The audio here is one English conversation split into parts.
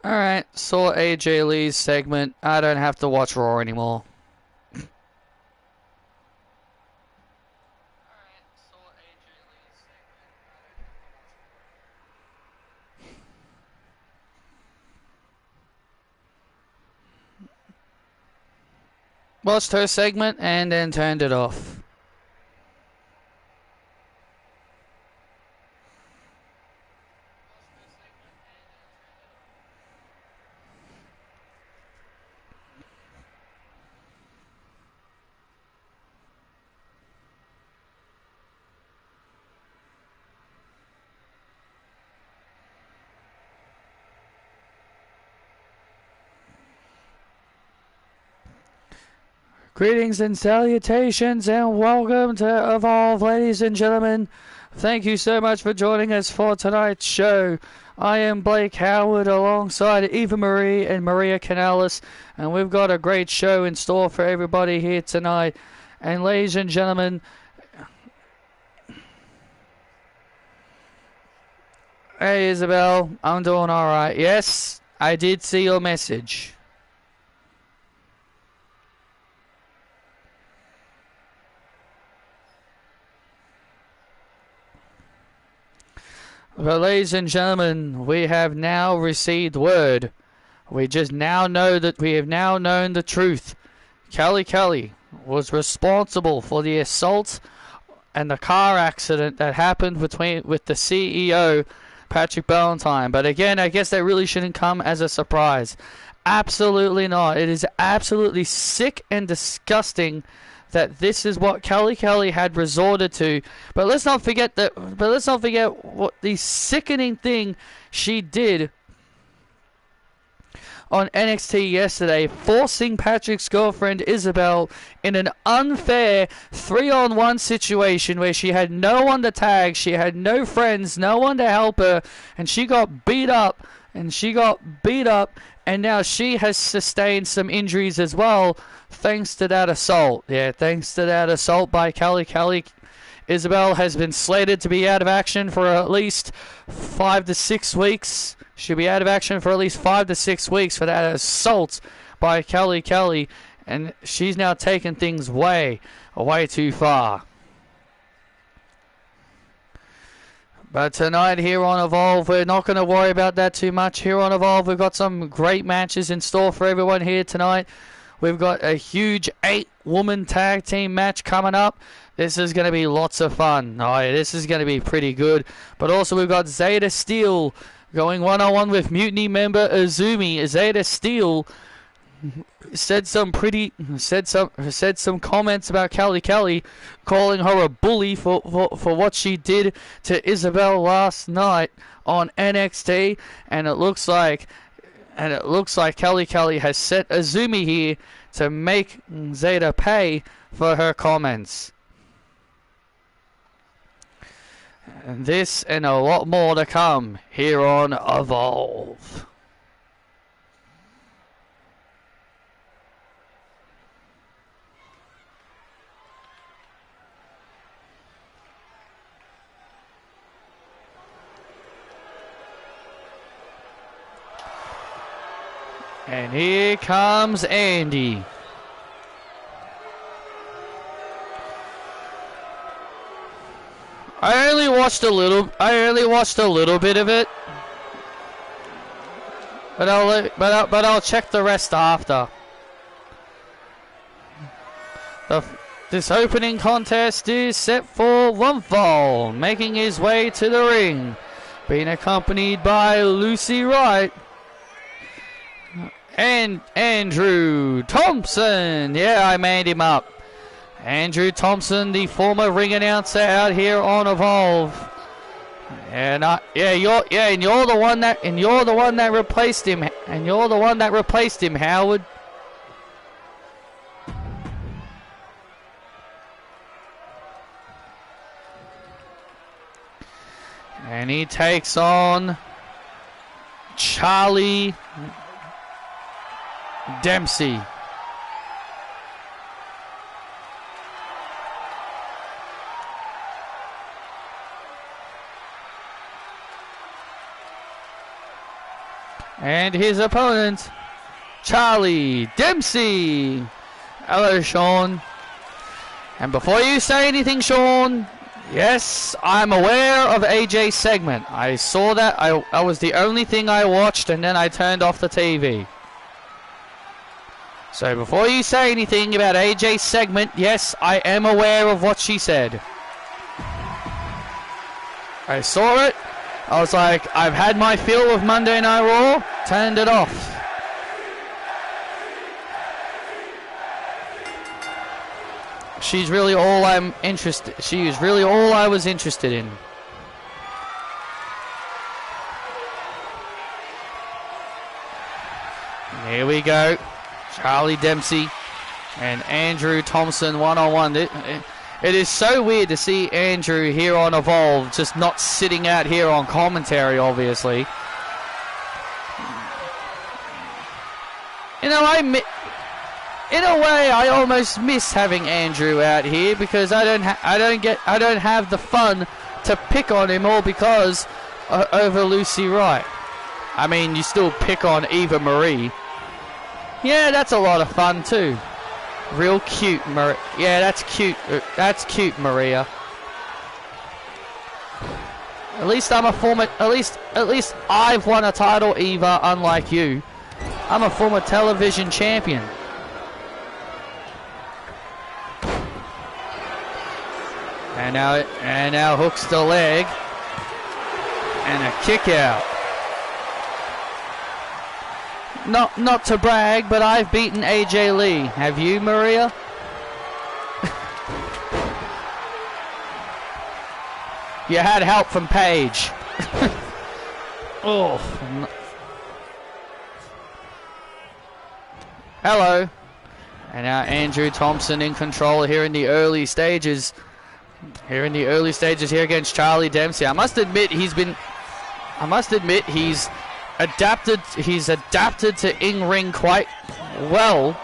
Alright, saw AJ Lee's segment. I don't have to watch Raw anymore. Watched her segment and then turned it off. Greetings and salutations and welcome to Evolve, ladies and gentlemen. Thank you so much for joining us for tonight's show. I am Blake Howard alongside Eva Marie and Maria Canales, and we've got a great show in store for everybody here tonight. And ladies and gentlemen, hey Isabel, I'm doing alright. Yes, I did see your message. Well, ladies and gentlemen, we have now received word. We just now know that we have now known the truth. Kelly was responsible for the assault and the car accident that happened with the CEO, Patrick Ballantine. But again, I guess that really shouldn't come as a surprise. Absolutely not. It is absolutely sick and disgusting that this is what Kelly had resorted to. But let's not forget what the sickening thing she did on NXT yesterday, forcing Patrick's girlfriend Isabel in an unfair 3-on-1 situation where she had no one to tag, she had no friends, no one to help her, and she got beat up, and now she has sustained some injuries as well, thanks to that assault. Yeah, thanks to that assault by Kelly. Isabel has been slated to be out of action for at least 5 to 6 weeks. She'll be out of action for at least 5 to 6 weeks for that assault by Kelly. And she's now taken things way too far. But tonight here on Evolve, we're not going to worry about that too much. Here on Evolve, we've got some great matches in store for everyone here tonight. We've got a huge 8-woman tag team match coming up. This is going to be lots of fun. Oh, yeah, this is going to be pretty good. But also we've got Zeta Steel going one-on-one with Mutiny member Azumi. Zeta Steel said some comments about Kelly, calling her a bully for what she did to Isabel last night on NXT, and it looks like Kelly has set Azumi here to make Zeta pay for her comments. And this and a lot more to come here on Evolve. And here comes Andy. I only watched a little bit of it, but I'll check the rest after. This opening contest is set for one fall, making his way to the ring, being accompanied by Lucy Wright and Andrew Thompson. Yeah, I made him up. Andrew Thompson, the former ring announcer out here on Evolve. And you're the one that replaced him. And you're the one that replaced him, Howard. And he takes on Charlie Dempsey. And his opponent, Charlie Dempsey. Hello, Sean. And before you say anything, Sean, yes, I'm aware of AJ's segment. I saw that. I was the only thing I watched, and then I turned off the TV. So before you say anything about AJ's segment, yes, I am aware of what she said. I saw it. I was like, I've had my fill of Monday Night Raw, turned it off. She's really all I'm interested. She is really all I was interested in. Here we go. Charlie Dempsey and Andrew Thompson one-on-one. It is so weird to see Andrew here on Evolve, just not sitting out here on commentary, obviously. You know, in a way, I almost miss having Andrew out here because I don't have the fun to pick on him all because over Lucy Wright. I mean, you still pick on Eva Marie. Yeah, that's a lot of fun too. Real cute, Maria. Yeah, that's cute. That's cute, Maria. At least I'm a former. At least I've won a title, Eva. Unlike you, I'm a former television champion. And now hooks the leg and a kick out. Not to brag, but I've beaten AJ Lee. Have you, Maria? You had help from Paige. Oh. Hello. And now Andrew Thompson in control here in the early stages. Here against Charlie Dempsey. I must admit he's adapted to in-ring quite well.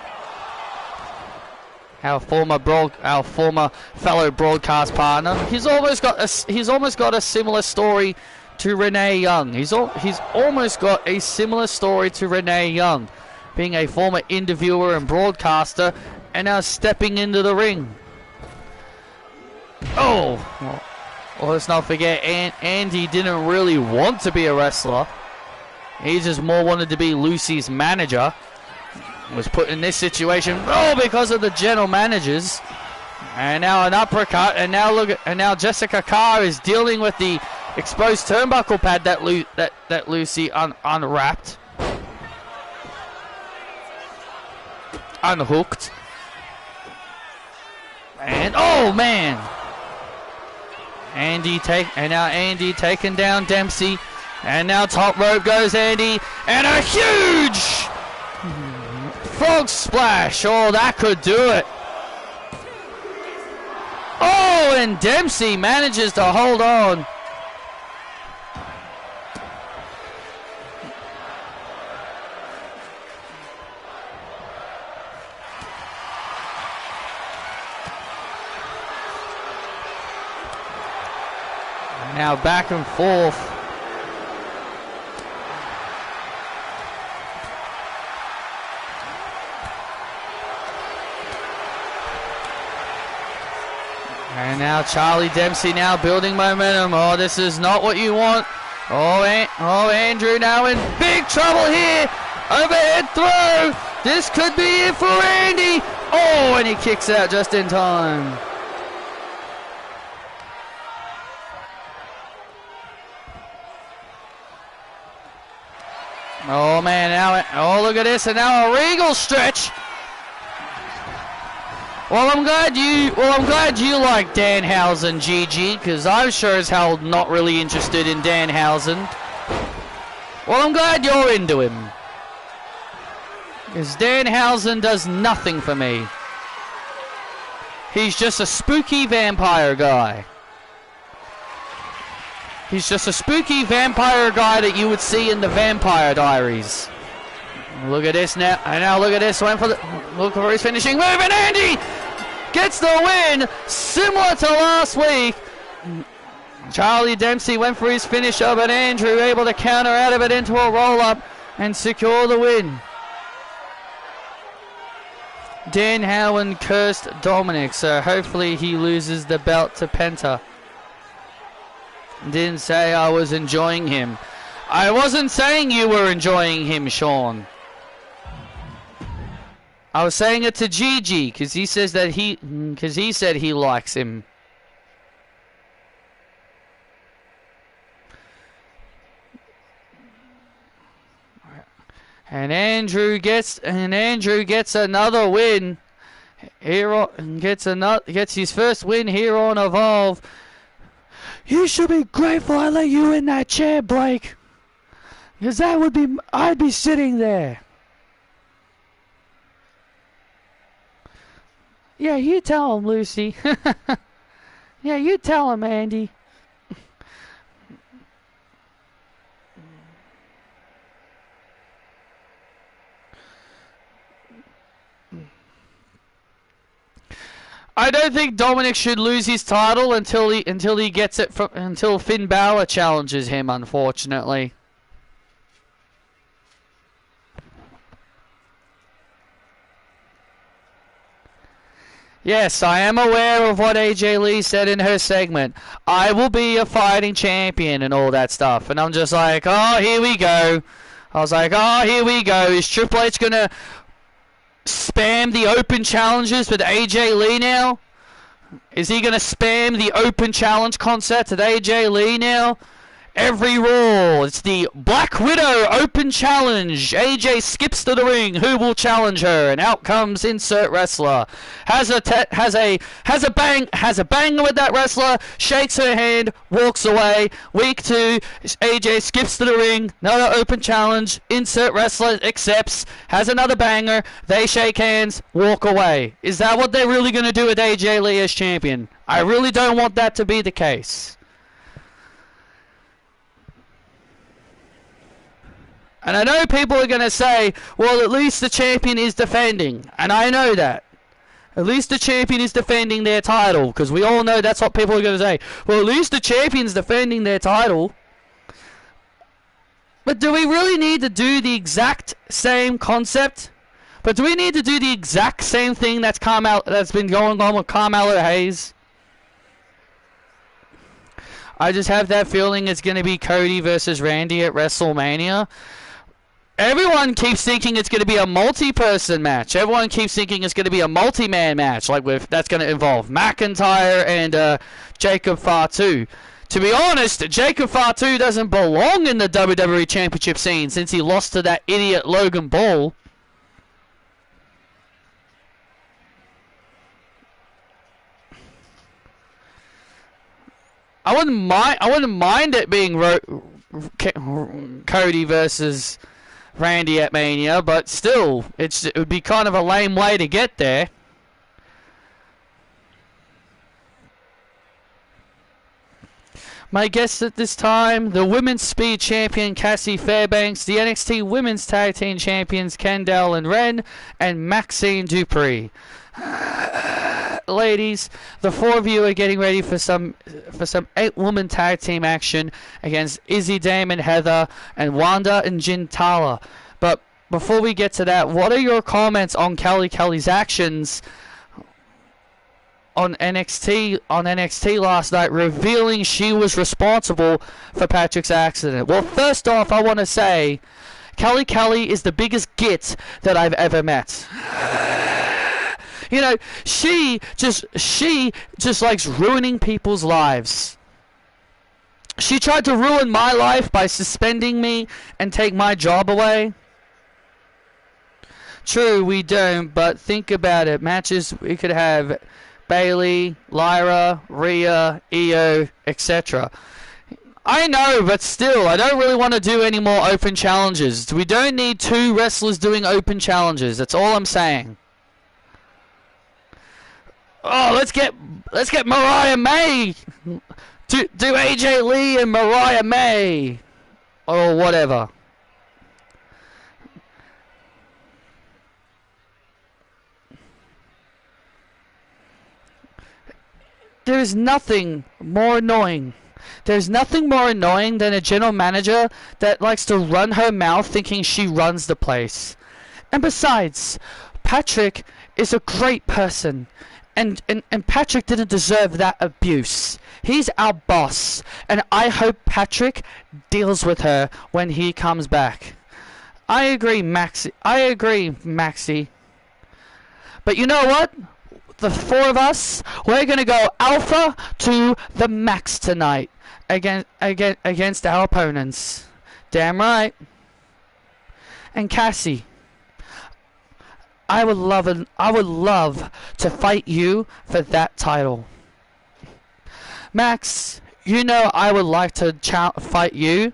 Our former fellow broadcast partner. He's almost got a similar story to Renee Young. He's almost got a similar story to Renee Young, being a former interviewer and broadcaster, and now stepping into the ring. Oh, well, let's not forget, Andy didn't really want to be a wrestler. He just more wanted to be Lucy's manager. Was put in this situation, because of the general managers. And now an uppercut, and now Jessica Carr is dealing with the exposed turnbuckle pad that Lucy unwrapped, unhooked, and oh man. Andy taking down Dempsey, and now top rope goes Andy, and a huge frog splash. Oh, that could do it. Oh, and Dempsey manages to hold on. Now back and forth. And now Charlie Dempsey now building momentum. Oh, this is not what you want. Oh, Andrew now in big trouble here. Overhead throw. This could be it for Andy. Oh, and he kicks out just in time. Oh man, now look at this, and now a regal stretch. Well, I'm glad you like Danhausen, GG, because I'm sure as hell not really interested in Danhausen. Well, I'm glad you're into him, because Danhausen does nothing for me. He's just a spooky vampire guy. He's just a spooky vampire guy that you would see in the Vampire Diaries. Look at this now. And now look at this. Look for his finishing move. And Andy gets the win. Similar to last week. Charlie Dempsey went for his finisher, but Andrew able to counter out of it into a roll-up. and secure the win. Dan Howland cursed Dominic, so hopefully he loses the belt to Penta. Didn't say I was enjoying him. I wasn't saying you were enjoying him, Sean. I was saying it to Gigi because he says that he said he likes him. And Andrew gets another win. Gets his first win here on Evolve. You should be grateful I let you in that chair, Blake. Because I'd be sitting there. Yeah, you tell him, Lucy. Yeah, you tell him, Andy. I don't think Dominic should lose his title until he gets it until Finn Balor challenges him, unfortunately. Yes, I am aware of what AJ Lee said in her segment. I will be a fighting champion and all that stuff. And I'm just like, oh, here we go. I was like, oh, here we go. Is Triple H going to spam the open challenges with AJ Lee now? Is he going to spam the open challenge concept with AJ Lee now? Every Raw, it's the Black Widow Open Challenge. AJ skips to the ring. Who will challenge her? And out comes insert wrestler. Has a banger with that wrestler. Shakes her hand. Walks away. Week 2, AJ skips to the ring. Another open challenge. Insert wrestler accepts. Has another banger. They shake hands. Walk away. Is that what they're really going to do with AJ Lee as champion? I really don't want that to be the case. And I know people are going to say, well, at least the champion is defending. And I know that. At least the champion is defending their title. Because we all know that's what people are going to say. Well, at least the champion's defending their title. But do we really need to do the exact same concept? But do we need to do the exact same thing that's been going on with Carmelo Hayes? I just have that feeling it's going to be Cody versus Randy at WrestleMania. Everyone keeps thinking it's going to be a multi-person match. Everyone keeps thinking it's going to be a multi-man match, like that's going to involve McIntyre and Jacob Fatu. To be honest, Jacob Fatu doesn't belong in the WWE Championship scene since he lost to that idiot Logan Paul. I wouldn't mind it being Cody versus Randy at Mania, but still, it would be kind of a lame way to get there. My guests at this time, the Women's Speed Champion Cassie Fairbanks, the NXT Women's Tag Team Champions Kendall and Ren, and Maxine Dupree. Ladies, the 4 of you are getting ready for some 8-woman tag team action against Izzy, Damon, Heather, and Wanda and Jintala. But before we get to that, what are your comments on Kelly's actions on NXT last night, revealing she was responsible for Patrick's accident? Well, first off, I want to say Kelly is the biggest git that I've ever met. You know, she just likes ruining people's lives. She tried to ruin my life by suspending me and take my job away. True, we don't, but think about it. Matches we could have Bayley, Lyra, Rhea, Io, etc. I know, but still, I don't really want to do any more open challenges. We don't need 2 wrestlers doing open challenges. That's all I'm saying. Oh, let's get Mariah May. Do AJ Lee and Mariah May or whatever. There is nothing more annoying There's nothing more annoying than a general manager that likes to run her mouth thinking she runs the place. And besides, Patrick is a great person. And Patrick didn't deserve that abuse. He's our boss. And I hope Patrick deals with her when he comes back. I agree, Maxie. But you know what? The four of us, we're going to go alpha to the max tonight against our opponents. Damn right. And Cassie, I would love to fight you for that title. Max, you know I would like to fight you,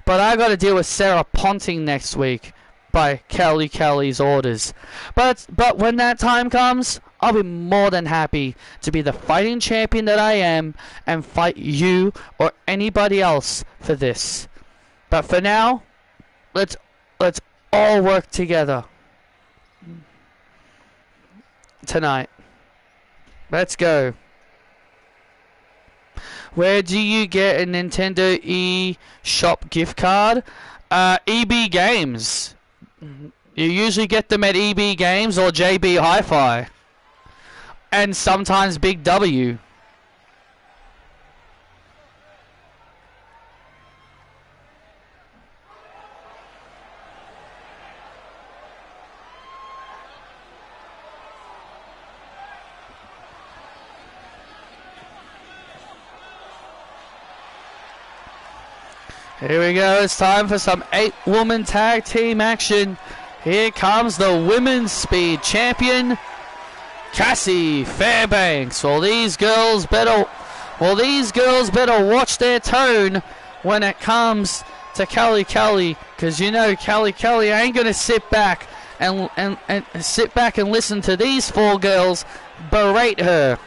but I got to deal with Sarah Ponting next week by Kelly's orders. But when that time comes, I'll be more than happy to be the fighting champion that I am and fight you or anybody else for this. But for now, let's all work together tonight. Let's go. Where do you get a Nintendo eShop gift card? EB Games. You usually get them at EB Games or JB Hi-Fi. And sometimes Big W. Here we go, it's time for some 8-woman tag team action. Here comes the women's speed champion, Cassie Fairbanks. Well, these girls better watch their tone when it comes to Kelly, because you know Kelly ain't gonna sit back and listen to these four girls berate her.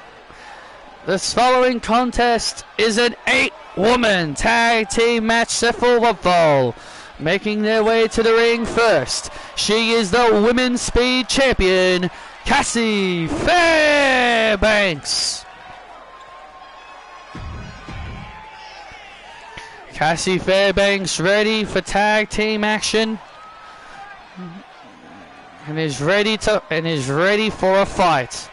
This following contest is an 8-woman tag team match set for the fall. Making their way to the ring first, she is the women's speed champion, Cassie Fairbanks. Cassie Fairbanks ready for tag team action and is ready for a fight.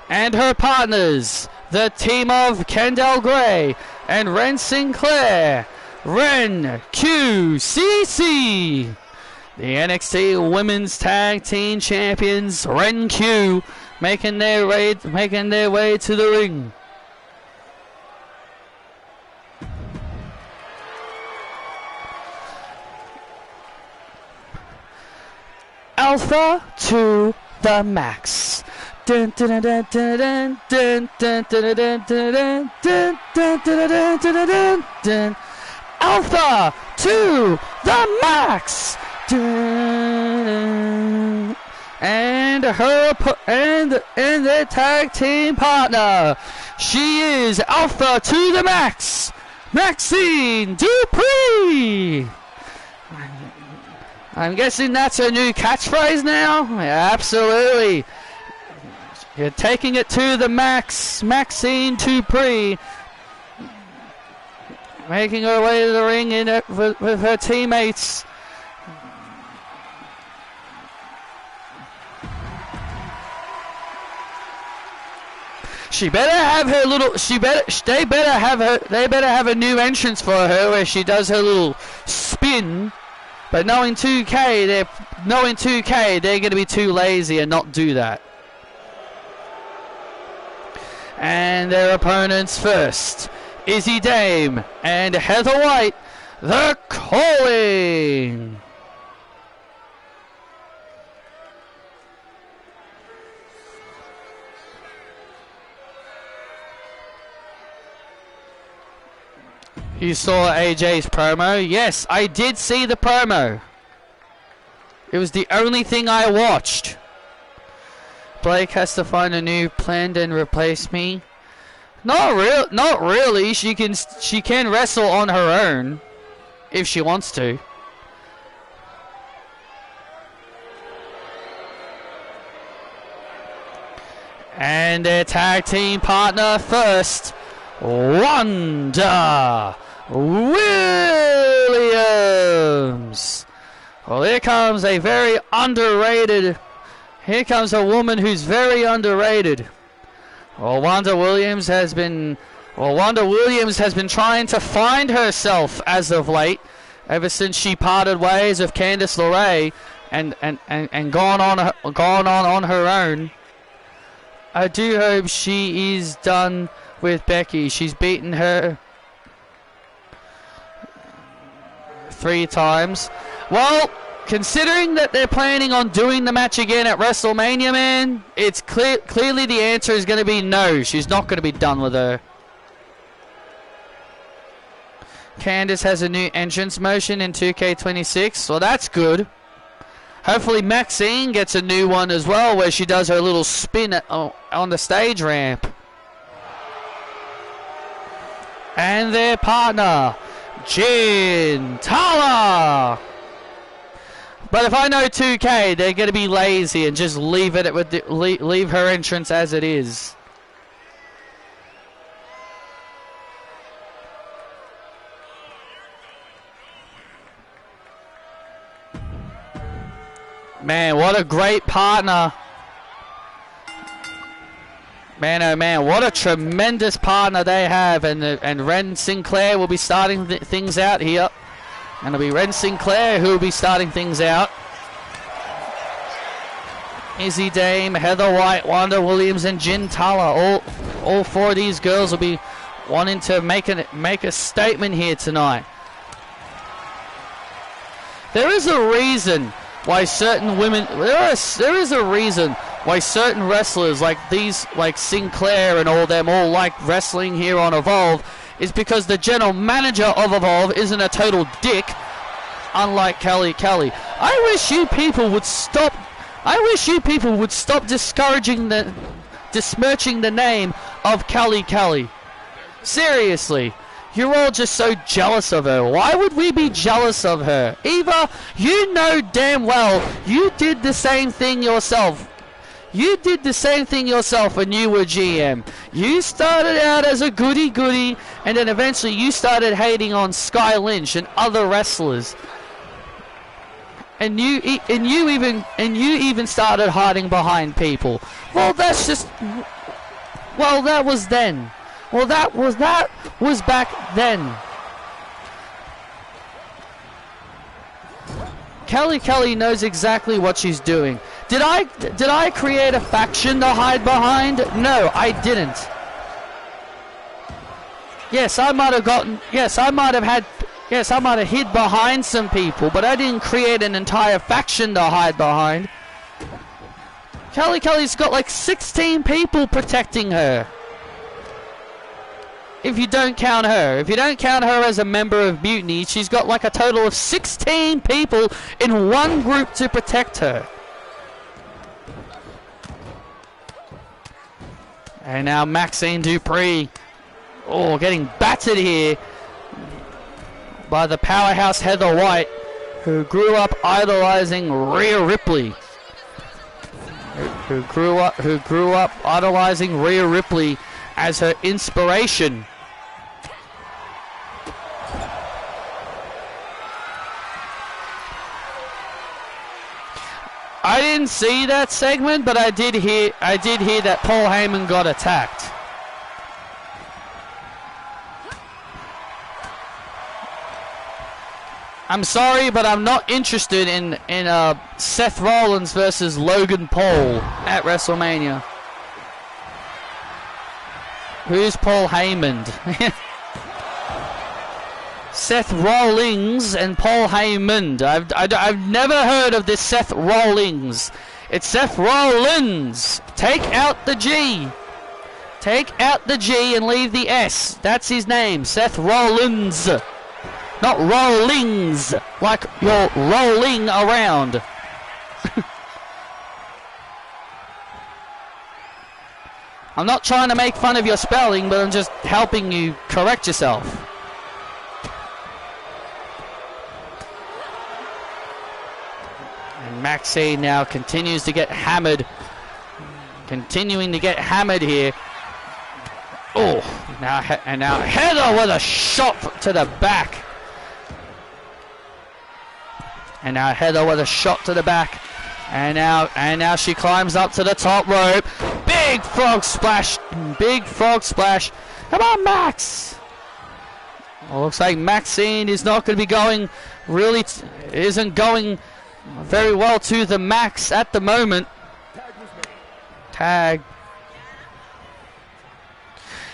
And her partners, the team of Kendall Gray and Ren Sinclair, Ren QCC. The NXT Women's Tag Team Champions, Ren Q, making their way to the ring. Alpha to the max. Dun, dun, dun, dun, dun, dun, dun, dun, dun, dun, dun, dun, dun, dun, dun. Alpha to the max. Dun, and their tag team partner, she is Alpha to the max, Maxine Dupree. I'm guessing that's her new catchphrase now. Yeah, absolutely. You're taking it to the max, Maxine Dupree, making her way to the ring with her teammates. She better have her little. They better have a new entrance for her where she does her little spin. But knowing 2K, they're going to be too lazy and not do that. And their opponents first, Izzy Dame and Heather White, The Calling. You saw AJ's promo? Yes, I did see the promo. It was the only thing I watched. Blake has to find a new plan and replace me. Not really. She can wrestle on her own if she wants to. And their tag team partner first, Wanda Williams. Well, here comes a very underrated. Here comes a woman who's very underrated. Well, Wanda Williams has been trying to find herself as of late, ever since she parted ways with Candice LeRae and gone on her own. I do hope she is done with Becky. She's beaten her 3 times. Well, considering that they're planning on doing the match again at WrestleMania, man, it's clearly the answer is going to be no. She's not going to be done with her. Candice has a new entrance motion in 2K26, so that's good. Hopefully Maxine gets a new one as well, where she does her little spin on the stage ramp. And their partner, Gintala. But if I know 2K, they're going to be lazy and just leave it with leave her entrance as it is. Man, what a great partner. Man, oh man, what a tremendous partner they have. And Ren Sinclair will be starting things out here. And it'll be Ren Sinclair who will be starting things out. Izzy Dame, Heather White, Wanda Williams, and Gintala. All 4 of these girls will be wanting to make a statement here tonight. There is a reason why certain women, there is a reason why certain wrestlers like Sinclair and all them all like wrestling here on Evolve, is because the general manager of Evolve isn't a total dick, unlike Kelly. I wish you people would stop discouraging besmirching the name of Kelly. Seriously. You're all just so jealous of her. Why would we be jealous of her? Eva, you know damn well you did the same thing yourself. You did the same thing yourself when you were GM. You started out as a goody-goody, and then eventually you started hating on Sky Lynch and other wrestlers. And you even started hiding behind people. Well, that's just... Well, that was then. Well, that was back then. Kelly knows exactly what she's doing. Did I create a faction to hide behind? No, I didn't. Yes, I might have hid behind some people, but I didn't create an entire faction to hide behind. Kelly's got like 16 people protecting her. If you don't count her. If you don't count her as a member of Mutiny, she's got like a total of 16 people in one group to protect her. And now Maxine Dupree. Oh, getting battered here by the powerhouse Heather White, who grew up idolizing Rhea Ripley. Who grew up idolizing Rhea Ripley as her inspiration. I didn't see that segment, but I did hear that Paul Heyman got attacked. I'm sorry, but I'm not interested in Seth Rollins versus Logan Paul at WrestleMania. Who's Paul Heyman? Seth Rollins and Paul Heyman. I've never heard of this Seth Rollins. It's Seth Rollins. Take out the G. Take out the G and leave the S. That's his name, Seth Rollins. Not Rollings, like you're rolling around. I'm not trying to make fun of your spelling, but I'm just helping you correct yourself. And Maxine now continues to get hammered continuing to get hammered here. Oh, now Heather with a shot to the back. And now Heather with a shot to the back. And now she climbs up to the top rope. Big frog splash. Big frog splash. Come on, Max. Well, looks like Maxine is not going to be going, isn't going very well to the max at the moment. Tag.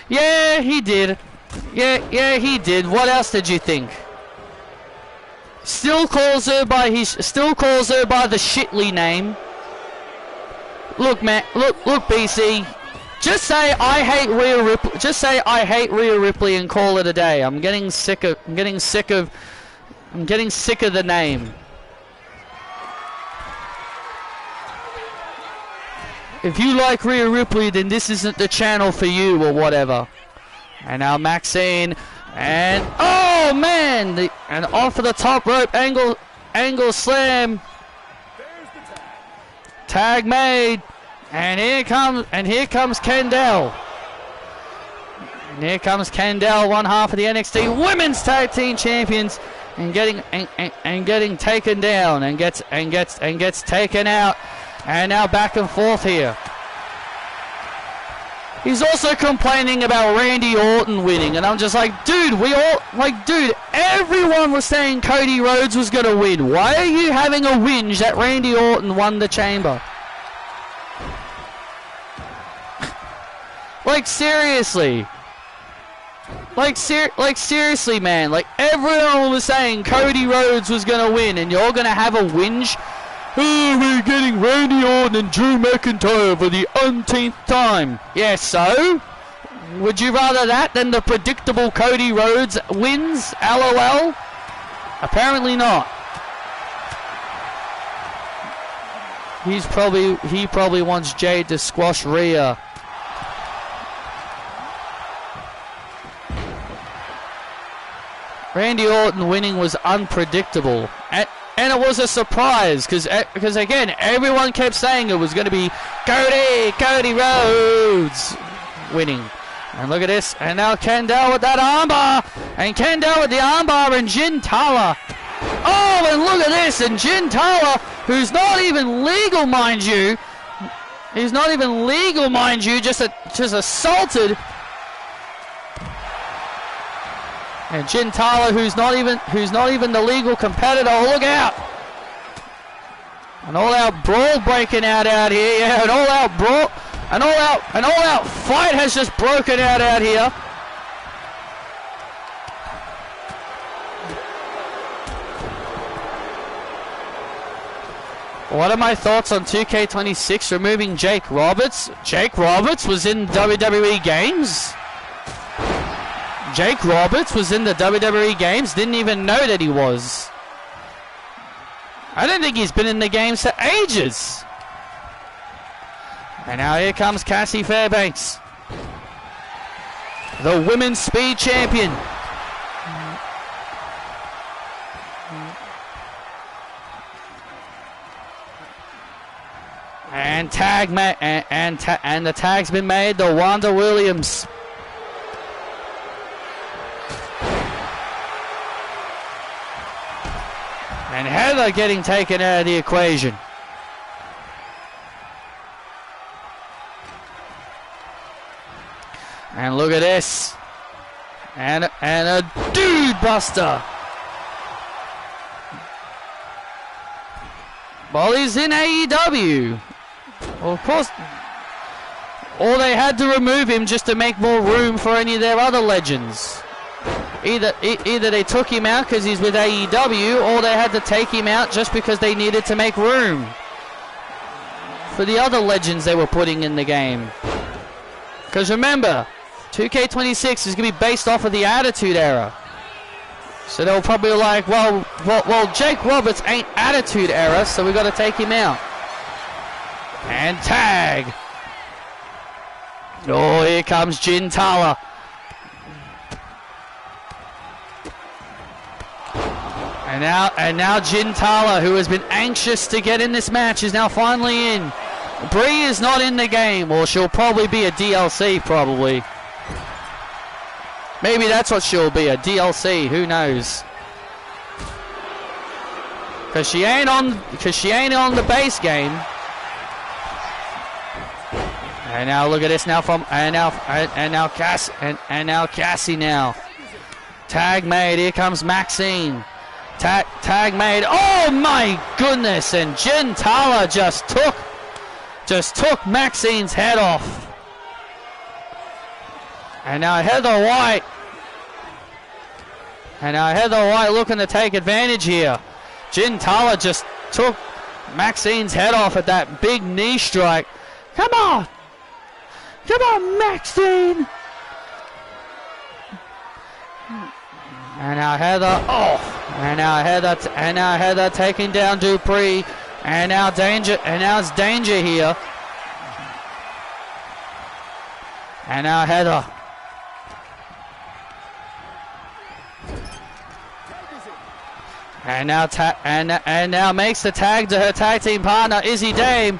Yeah, he did. Yeah, he did. What else did you think? Still calls her by the shitly name. Look, man. Look, BC. Just say I hate Rhea Ripley. Just say I hate Rhea Ripley and call it a day. I'm getting sick of the name. If you like Rhea Ripley, then this isn't the channel for you or whatever. And now Maxine, and oh man, and off of the top rope, angle slam. Tag made, and here comes Kendall. And here comes Kendall, one half of the NXT Women's Tag Team Champions, and getting taken down, and gets taken out. And now back and forth here. He's also complaining about Randy Orton winning, and I'm just like, dude, everyone was saying Cody Rhodes was going to win. Why are you having a whinge that Randy Orton won the chamber? Like seriously. Like seriously, man. Like everyone was saying Cody Rhodes was going to win, and you're going to have a whinge? Oh, we're getting Randy Orton and Drew McIntyre for the umpteenth time. Yeah, so? Would you rather that than the predictable Cody Rhodes wins? LOL? Apparently not. He probably wants Jade to squash Rhea. Randy Orton winning was unpredictable. And it was a surprise, because again, everyone kept saying it was going to be Cody Rhodes winning. And look at this, and now Kendall with that armbar, and Kendall with the armbar, and Jin Tala. Oh, and look at this, and Jin Tala, who's not even legal, mind you. He's not even legal, mind you, just assaulted. And Jin Tala, who's not even the legal competitor. Oh, look out! An all-out brawl breaking out here. Yeah, an all-out brawl, an all-out fight has just broken out here. What are my thoughts on 2K26 removing Jake Roberts? Jake Roberts was in WWE games. Jake Roberts was in the WWE games. Didn't even know that he was. I don't think he's been in the games for ages. And now here comes Cassie Fairbanks, the Women's Speed Champion. And the tag's been made to Wanda Williams. And Heather getting taken out of the equation. And look at this. And a dude buster. Well, he's in AEW. Well, of course. Or they had to remove him just to make more room for any of their other legends. Either they took him out because he's with AEW, or they had to take him out just because they needed to make room for the other legends they were putting in the game. Because remember, 2K26 is going to be based off of the Attitude Era. So they'll probably like, well, Jake Roberts ain't Attitude Era, so we got to take him out. And tag. Oh, here comes Jin Tala. And now Jin Tala, who has been anxious to get in this match, is now finally in. Brie is not in the game, or she'll probably be a DLC, probably. Maybe that's what she'll be, a DLC, who knows. Cause she ain't on the base game. And now look at this now and now Cassie now. Tag made, here comes Maxine. Tag made, oh my goodness, and Jen Tala just took Maxine's head off. And now Heather White looking to take advantage here. Jen Tala just took Maxine's head off at that big knee strike. Come on, Maxine. And now Heather, and now Heather taking down Dupree, and now it's danger here. And now Heather. And now makes the tag to her tag team partner Izzy Dame.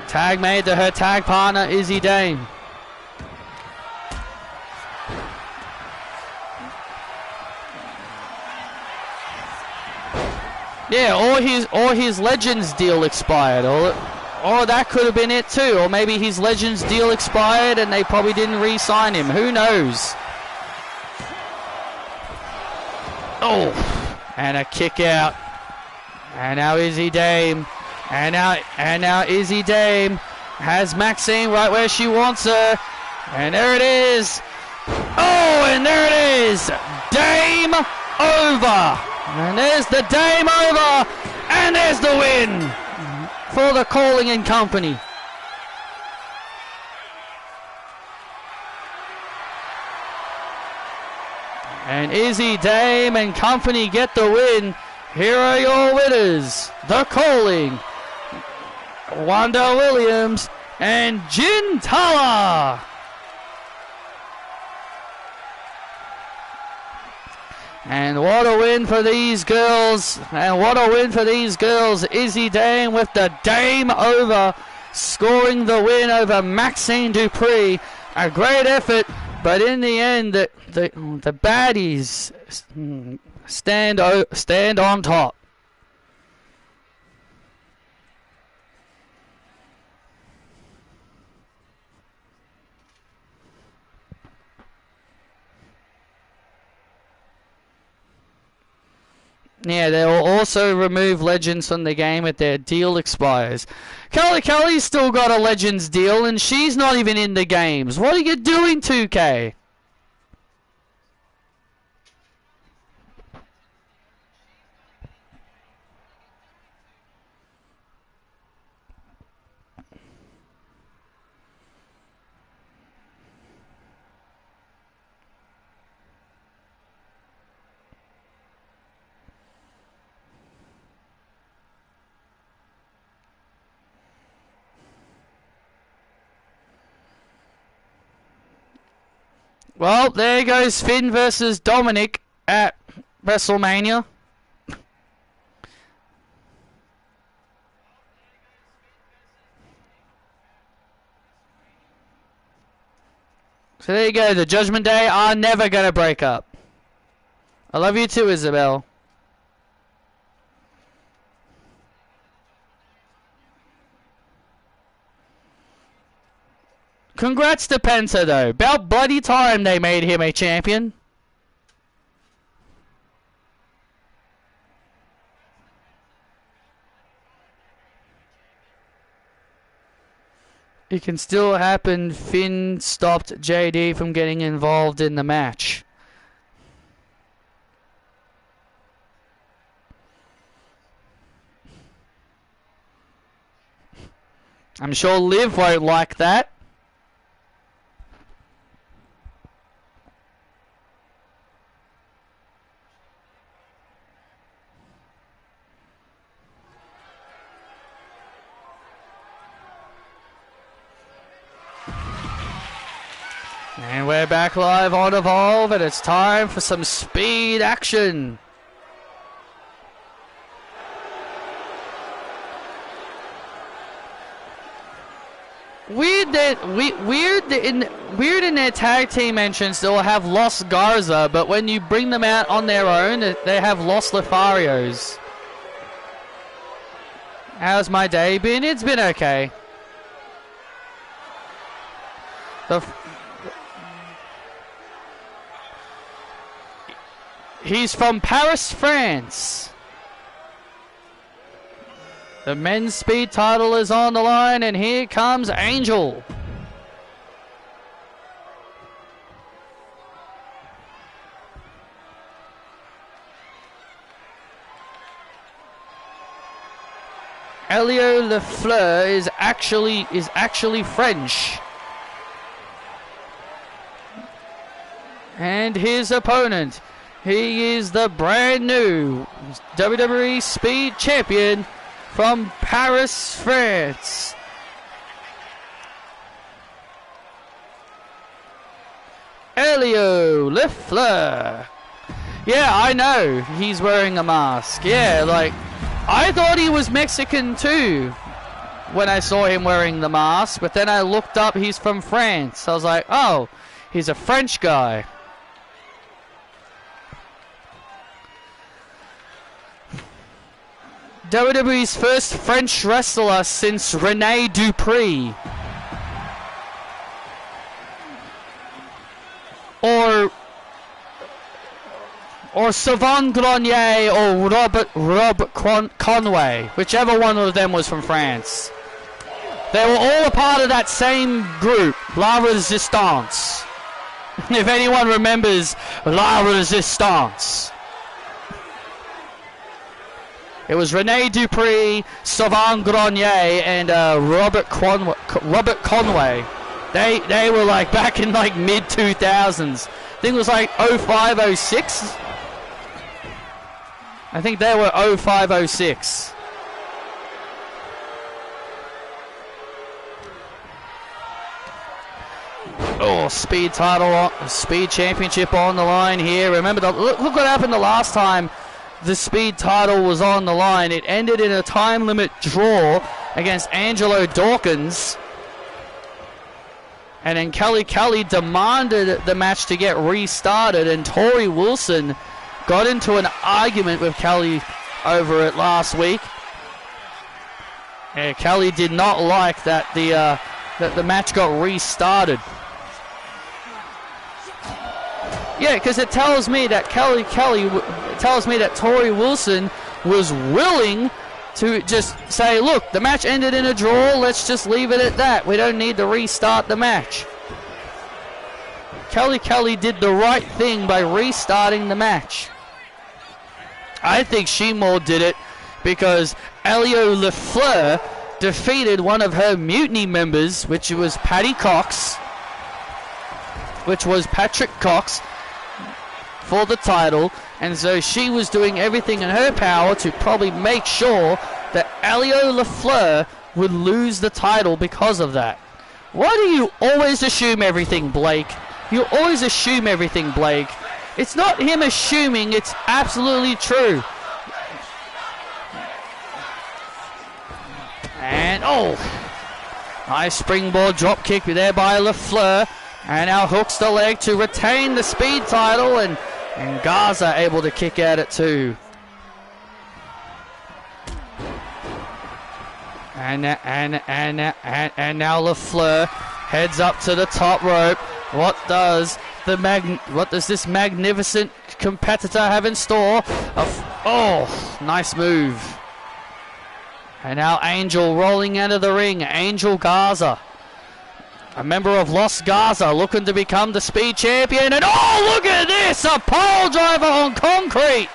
Tag made to her tag partner Izzy Dame. Yeah, or his Legends deal expired, or that could have been it too, or maybe his Legends deal expired and they probably didn't re-sign him. Who knows? Oh. And a kick out. And now Izzy Dame. And now Izzy Dame has Maxine right where she wants her. And there it is. Oh, and there it is. Dame over. And there's the Dame over. And there's the win for the Calling and Company. And Izzy Dame and company get the win. Here are your winners. The Calling, Wanda Williams and Jen Tala. And what a win for these girls. And what a win for these girls. Izzy Dame with the Dame over, scoring the win over Maxine Dupree. A great effort. But in the end, the baddies stand on top. Yeah, they will also remove Legends from the game if their deal expires. Kelly's still got a Legends deal and she's not even in the games. What are you doing, 2K? Well, there goes Finn versus Dominic at WrestleMania. So there you go, the Judgment Day are never going to break up. I love you too, Isabel. Congrats to Penta though. About bloody time they made him a champion. It can still happen. Finn stopped JD from getting involved in the match. I'm sure Liv won't like that. And we're back live on Evolve, and it's time for some speed action. Weird in their tag team entrance they'll have Los Garza, but when you bring them out on their own, they have Los Lotharios. How's my day been? It's been okay. He's from Paris, France. The men's speed title is on the line, and here comes Angel. Elio Lafleur is actually French. And his opponent, he is the brand new WWE Speed Champion from Paris, France. Elio Lafleur. Yeah, I know. He's wearing a mask. Yeah, like, I thought he was Mexican too when I saw him wearing the mask, but then I looked up, he's from France. I was like, oh, he's a French guy. WWE's first French wrestler since Rene Dupree. Or Sylvain Grenier or Rob Conway. Whichever one of them was from France. They were all a part of that same group, La Resistance. If anyone remembers La Resistance. It was Rene Dupree, Sylvain Grenier, and Robert Conway. They were like back in like mid 2000s. I think it was like 05, 06. I think they were 05, 06. Oh, speed title, speed championship on the line here. Remember, look what happened the last time the speed title was on the line. It ended in a time limit draw against Angelo Dawkins. And then Kelly demanded the match to get restarted, and Tori Wilson got into an argument with Kelly over it last week. Yeah, Kelly did not like that the match got restarted. Yeah, because it tells me that tells me that Tori Wilson was willing to just say, look, the match ended in a draw, let's just leave it at that. We don't need to restart the match. Kelly did the right thing by restarting the match. I think she more did it because Elio Lafleur defeated one of her mutiny members, which was Patrick Cox, for the title, and so she was doing everything in her power to probably make sure that Elio Lafleur would lose the title because of that. Why do you always assume everything, Blake? You always assume everything, Blake. It's not him assuming, it's absolutely true. And, oh, nice springboard drop kick there by Lafleur. And now hooks the leg to retain the speed title, and Garza able to kick at it too. And now Lafleur heads up to the top rope. What does this magnificent competitor have in store? Oh, nice move. And now Angel rolling out of the ring. Angel Garza, a member of Los Garza, looking to become the speed champion. And oh, look at this! A pile driver on concrete!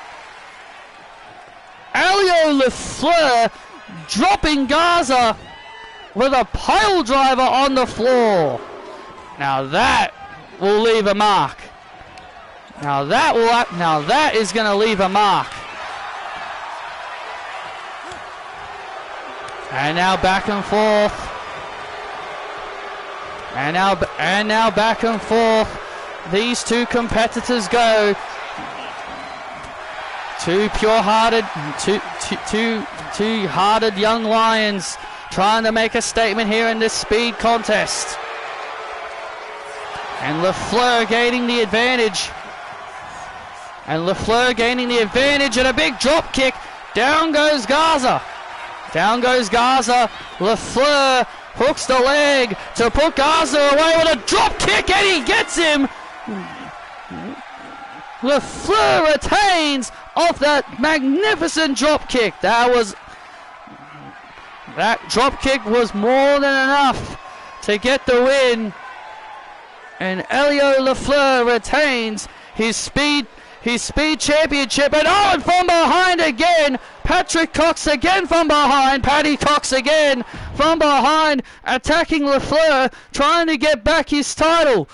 Elio Lafleur dropping Garza with a pile driver on the floor. Now that will leave a mark. Now that is going to leave a mark. And now back and forth. And now back and forth. These two competitors go. Two pure-hearted, two hearted young lions trying to make a statement here in this speed contest. And LaFleur gaining the advantage. And LaFleur gaining the advantage and a big drop kick. Down goes Garza. Down goes Garza. LaFleur hooks the leg to put Garza away with a drop kick, and he gets him. LaFleur retains off that magnificent drop kick. That drop kick was more than enough to get the win. And Elio LaFleur retains his speed championship. And from behind again, Patrick Cox again from behind, Paddy Cox again from behind, attacking LaFleur, trying to get back his title.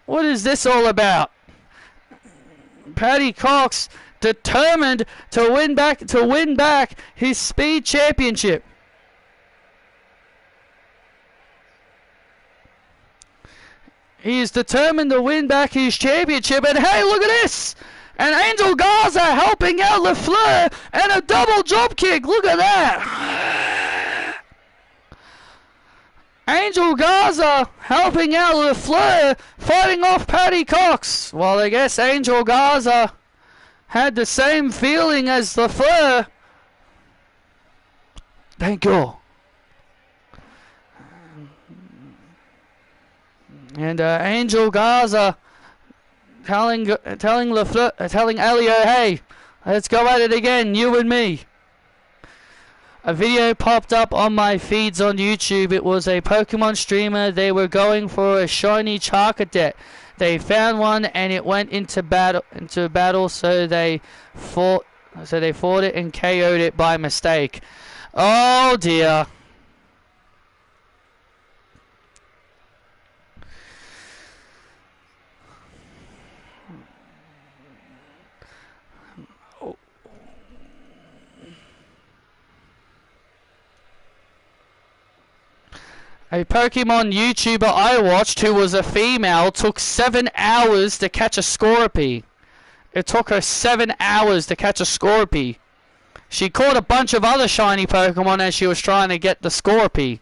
What is this all about? Paddy Cox determined to win back his speed championship. He is determined to win back his championship. And hey, look at this! And Angel Garza helping out LaFleur, and a double drop kick. Look at that! Angel Garza helping out LaFleur, fighting off Paddy Cox. Well, I guess Angel Garza had the same feeling as LaFleur. Thank you. And Angel Garza telling Elio, hey, let's go at it again, you and me. A video popped up on my feeds on YouTube. It was a Pokemon streamer. They were going for a shiny Charcadet. They found one and it went into battle, so they fought it and KO'd it by mistake. Oh dear. A Pokemon YouTuber I watched, who was a female, took 7 hours to catch a Scorpy. It took her 7 hours to catch a Scorpy. She caught a bunch of other shiny Pokemon as she was trying to get the Scorpy.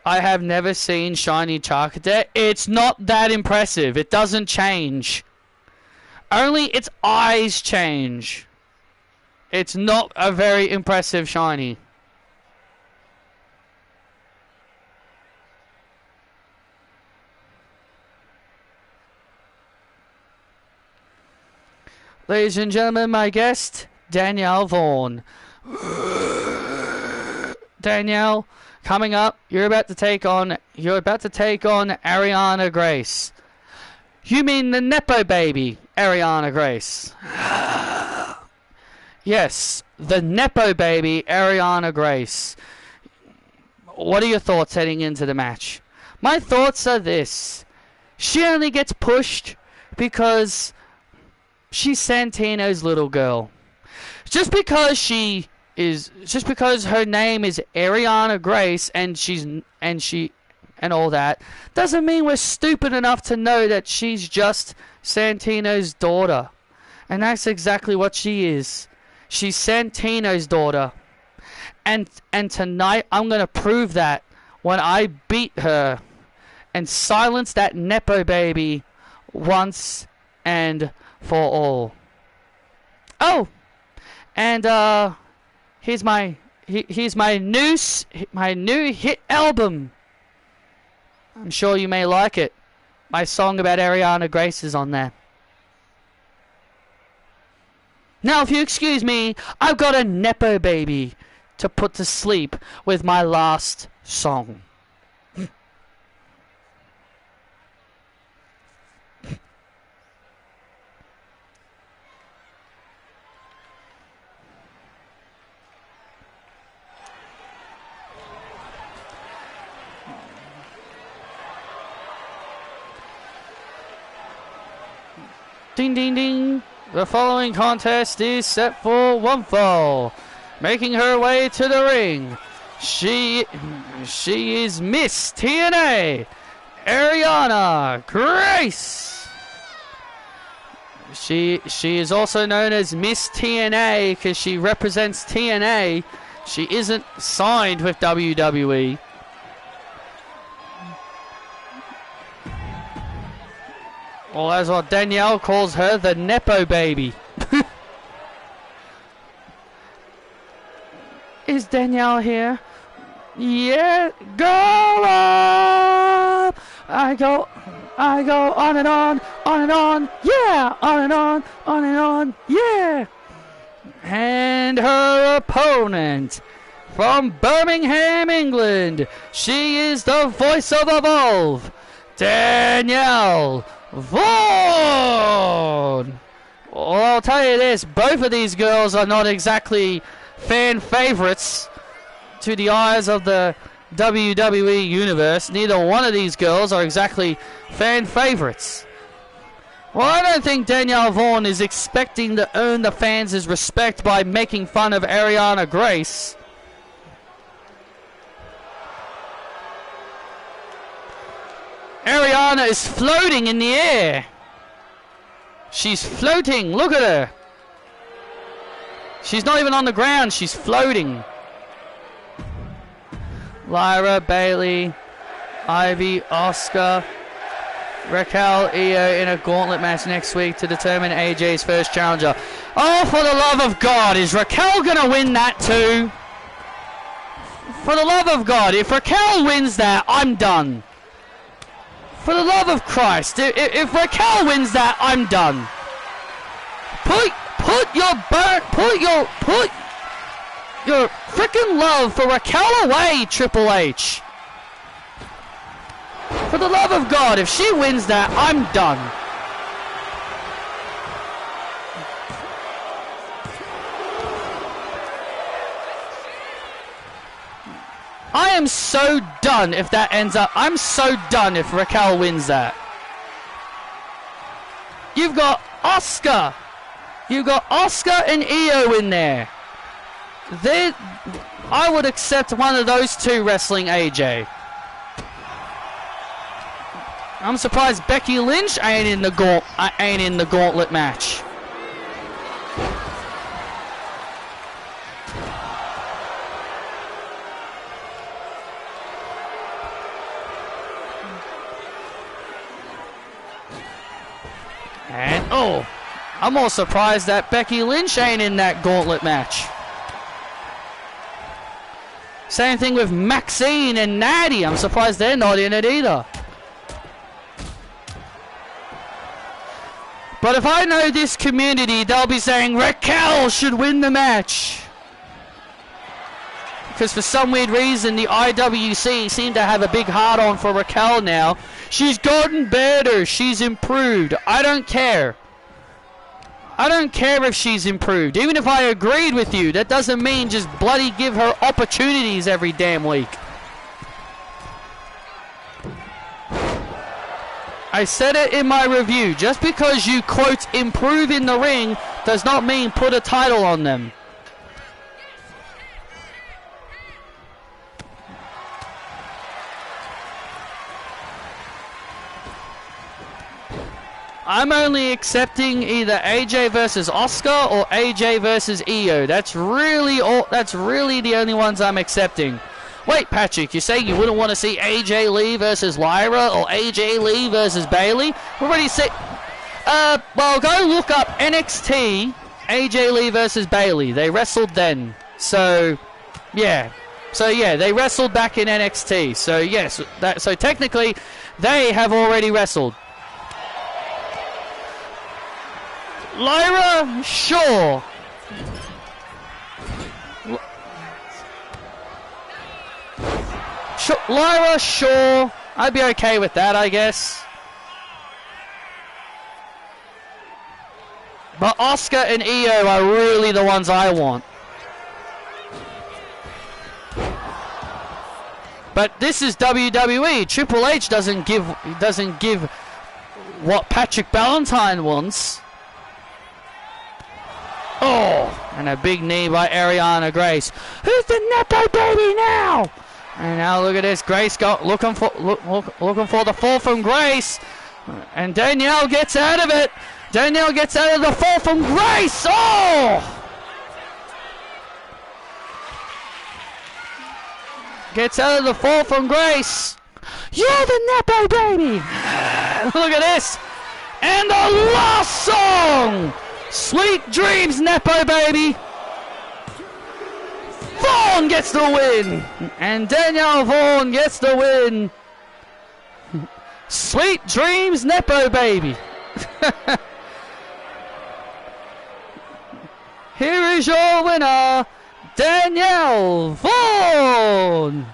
I have never seen shiny Charcadet. It's not that impressive. It doesn't change. Only its eyes change. It's not a very impressive shiny. Ladies and gentlemen, my guest, Danielle Vaughn. Danielle, coming up, you're about to take on Ariana Grace. You mean the Nepo baby, Ariana Grace? Yes, the Nepo baby, Ariana Grace. What are your thoughts heading into the match? My thoughts are this. She only gets pushed because she's Santino's little girl. Just because her name is Ariana Grace and all that, doesn't mean we're stupid enough to know that she's just Santino's daughter. And that's exactly what she is. She's Santino's daughter. And tonight I'm going to prove that when I beat her and silence that Nepo baby once and for all. Oh! And here's my new hit album. I'm sure you may like it. My song about Ariana Grace is on there. Now, if you excuse me, I've got a Nepo baby to put to sleep with my last song. Ding, ding, ding. The following contest is set for one fall. Making her way to the ring, she is Miss TNA, Ariana Grace. She is also known as Miss TNA because she represents TNA. She isn't signed with WWE. Or as what Danielle calls her, the Nepo baby. Is Danielle here? Yeah, go up! I go on and on and on, yeah! On and on, yeah! And her opponent from Birmingham, England. She is the voice of Evolve, Danielle Vaughan. Well, I'll tell you this, both of these girls are not exactly fan favorites to the eyes of the WWE universe. Neither one of these girls are exactly fan favorites. Well, I don't think Danielle Vaughan is expecting to earn the fans' respect by making fun of Ariana Grace. Ariana is floating in the air. She's floating. Look at her. She's not even on the ground. She's floating. Lyra, Bailey, Ivy, Asuka, Raquel, Io in a gauntlet match next week to determine AJ's first challenger. Oh, for the love of God, is Raquel going to win that too? For the love of God, if Raquel wins that, I'm done. For the love of Christ, if Raquel wins that, I'm done. Put your freaking love for Raquel away, Triple H. For the love of God, if she wins that, I'm done. I am so done if that ends up. I'm so done if Raquel wins that. You've got Asuka. You've got Asuka and Io in there. I would accept one of those two wrestling AJ. I'm surprised Becky Lynch ain't in the gauntlet match. And oh, I'm more surprised that Becky Lynch ain't in that gauntlet match. Same thing with Maxine and Natty. I'm surprised they're not in it either. But if I know this community, they'll be saying Raquel should win the match. Because for some weird reason, the IWC seem to have a big hard-on for Raquel now. She's gotten better. She's improved. I don't care. I don't care if she's improved. Even if I agreed with you, that doesn't mean just bloody give her opportunities every damn week. I said it in my review. Just because you, quote, improve in the ring does not mean put a title on them. I'm only accepting either AJ versus Asuka or AJ versus Io. That's really the only ones I'm accepting. Wait, Patrick, you're saying you wouldn't want to see AJ Lee versus Lyra or AJ Lee versus Bailey? We already said. Well, go look up NXT AJ Lee versus Bailey. They wrestled then. So, yeah. They wrestled back in NXT. So yes, so technically, they have already wrestled. Lyra, sure. Lyra, sure. I'd be okay with that, I guess. But Asuka and Io are really the ones I want. But this is WWE. Triple H doesn't give what Patrick Ballantine wants. Oh, and a big knee by Ariana Grace. Who's the Nepo baby now? And now look at this. Grace looking for the fall from Grace. And Danielle gets out of it. Danielle gets out of the fall from Grace. Oh! Gets out of the fall from Grace. You're the Nepo baby. Look at this. And the last song. Sweet dreams, Nepo baby. Vaughn gets the win. And Danielle Vaughn gets the win. Sweet dreams, Nepo baby. Here is your winner, Danielle Vaughn.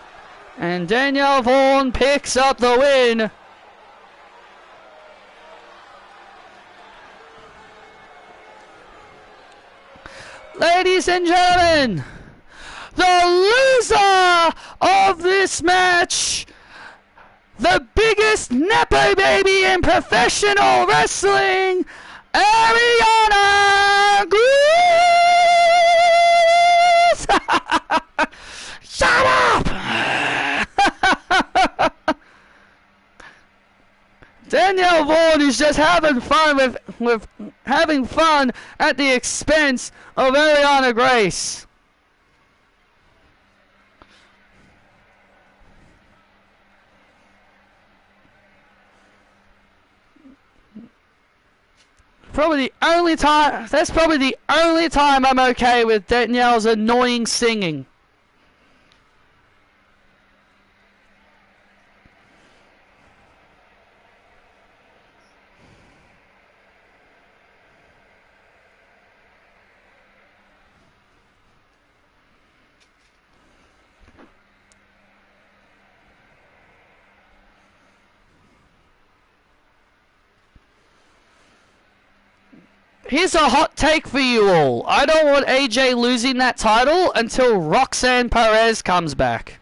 And Danielle Vaughn picks up the win. Ladies and gentlemen, the loser of this match, the biggest Nepo baby in professional wrestling, Ariana Grace! Shut up! Danielle Vaughn is just having fun with having fun at the expense of Ariana Grace. Probably the only time. That's probably the only time I'm okay with Danielle's annoying singing. Here's a hot take for you all. I don't want AJ losing that title until Roxanne Perez comes back.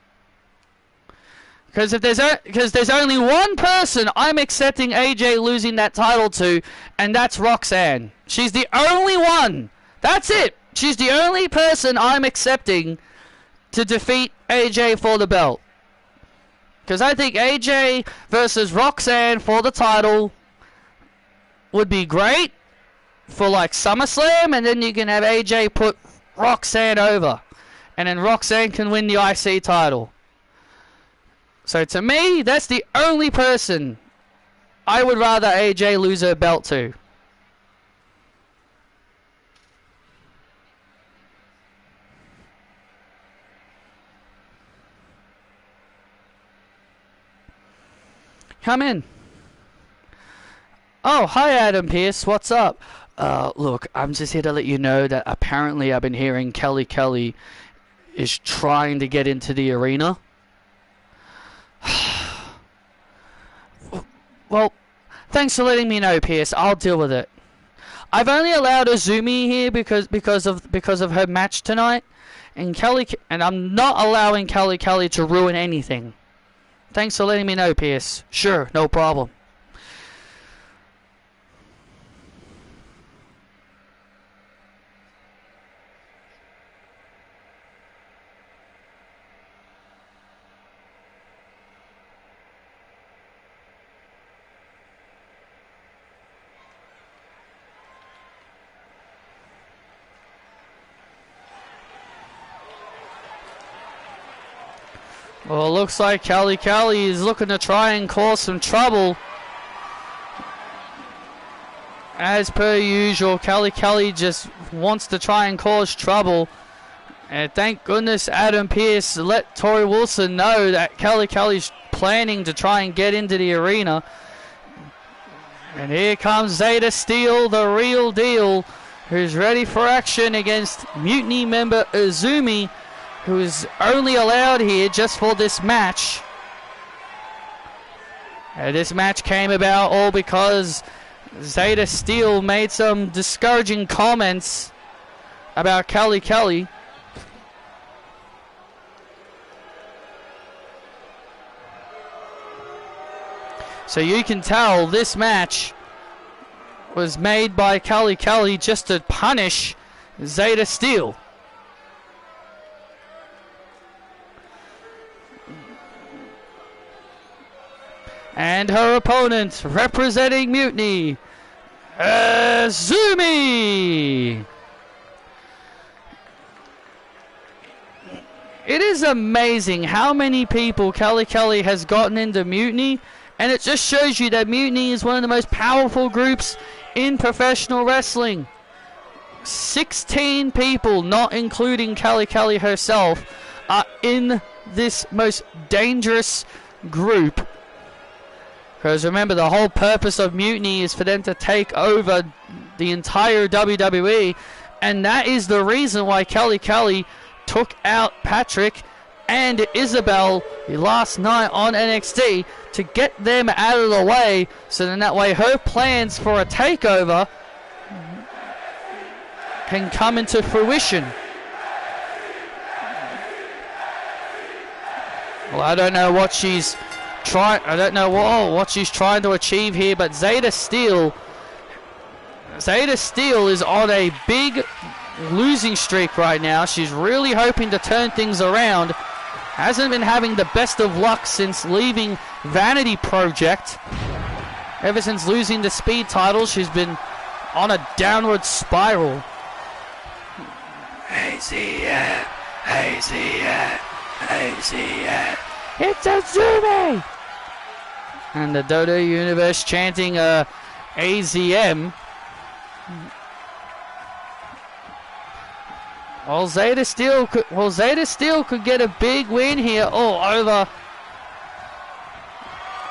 Because there's only one person I'm accepting AJ losing that title to, and that's Roxanne. She's the only one. That's it. She's the only person I'm accepting to defeat AJ for the belt. Because I think AJ versus Roxanne for the title would be great for like SummerSlam, and then you can have AJ put Roxanne over, and then Roxanne can win the IC title. So to me, that's the only person I would rather AJ lose her belt to. Come in. Oh, hi Adam Pearce, what's up? Look, I'm just here to let you know that apparently I've been hearing Kelly is trying to get into the arena. Well, thanks for letting me know, Pierce. I'll deal with it. I've only allowed Azumi here because of her match tonight, and I'm not allowing Kelly to ruin anything. Thanks for letting me know, Pierce. Sure, no problem. Well, it looks like Kelly is looking to try and cause some trouble. As per usual, Kelly just wants to try and cause trouble. And thank goodness Adam Pearce let Tori Wilson know that Kelly's planning to try and get into the arena. And here comes Zeta Steel, the real deal, who's ready for action against Mutiny member Azumi, who is only allowed here just for this match. This match came about all because Zeta Steel made some discouraging comments about Kelly. So you can tell this match was made by Kelly just to punish Zeta Steel. And her opponent, representing Mutiny, Azumi. It is amazing how many people Kelly Kelly has gotten into Mutiny, and it just shows you that Mutiny is one of the most powerful groups in professional wrestling. 16 people, not including Kelly Kelly herself, are in this most dangerous group. Because remember, the whole purpose of Mutiny is for them to take over the entire WWE, and that is the reason why Kelly Kelly took out Patrick and Isabel last night on NXT, to get them out of the way, so then that way her plans for a takeover can come into fruition. Well, I don't know what she's trying. I don't know what she's trying to achieve here, but Zeta Steel is on a big losing streak right now. She's really hoping to turn things around. Hasn't been having the best of luck since leaving Vanity Project. Ever since losing the Speed title, she's been on a downward spiral. AZM, AZM, AZM. It's Azumi! And the Dodo Universe chanting AZM. Well, Zeta Steel could get a big win here. Oh, over.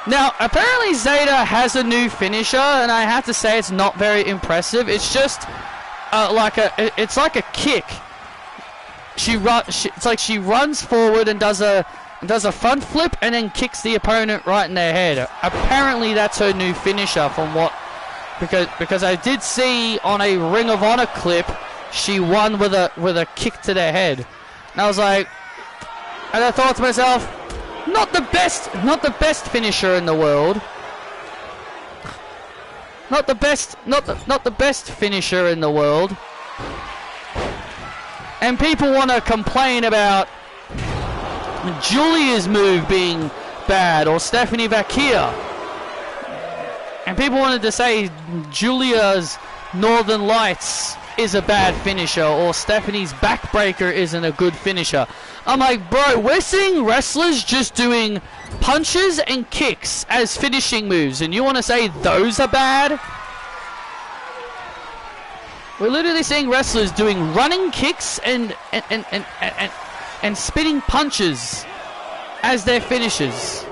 Now, apparently Zeta has a new finisher, and I have to say it's not very impressive. It's just it's like a kick. It's like she runs forward and does a front flip and then kicks the opponent right in their head. Apparently that's her new finisher, from what, because I did see on a Ring of Honor clip she won with a kick to the head. And I was like, and I thought to myself, not the best finisher in the world. Not the best finisher in the world. And people want to complain about Julia's move being bad, or Stephanie Vaquia. And people wanted to say Julia's Northern Lights is a bad finisher, or Stephanie's backbreaker isn't a good finisher. I'm like, bro, we're seeing wrestlers just doing punches and kicks as finishing moves, and you want to say those are bad? We're literally seeing wrestlers doing running kicks and spinning punches as their finishes.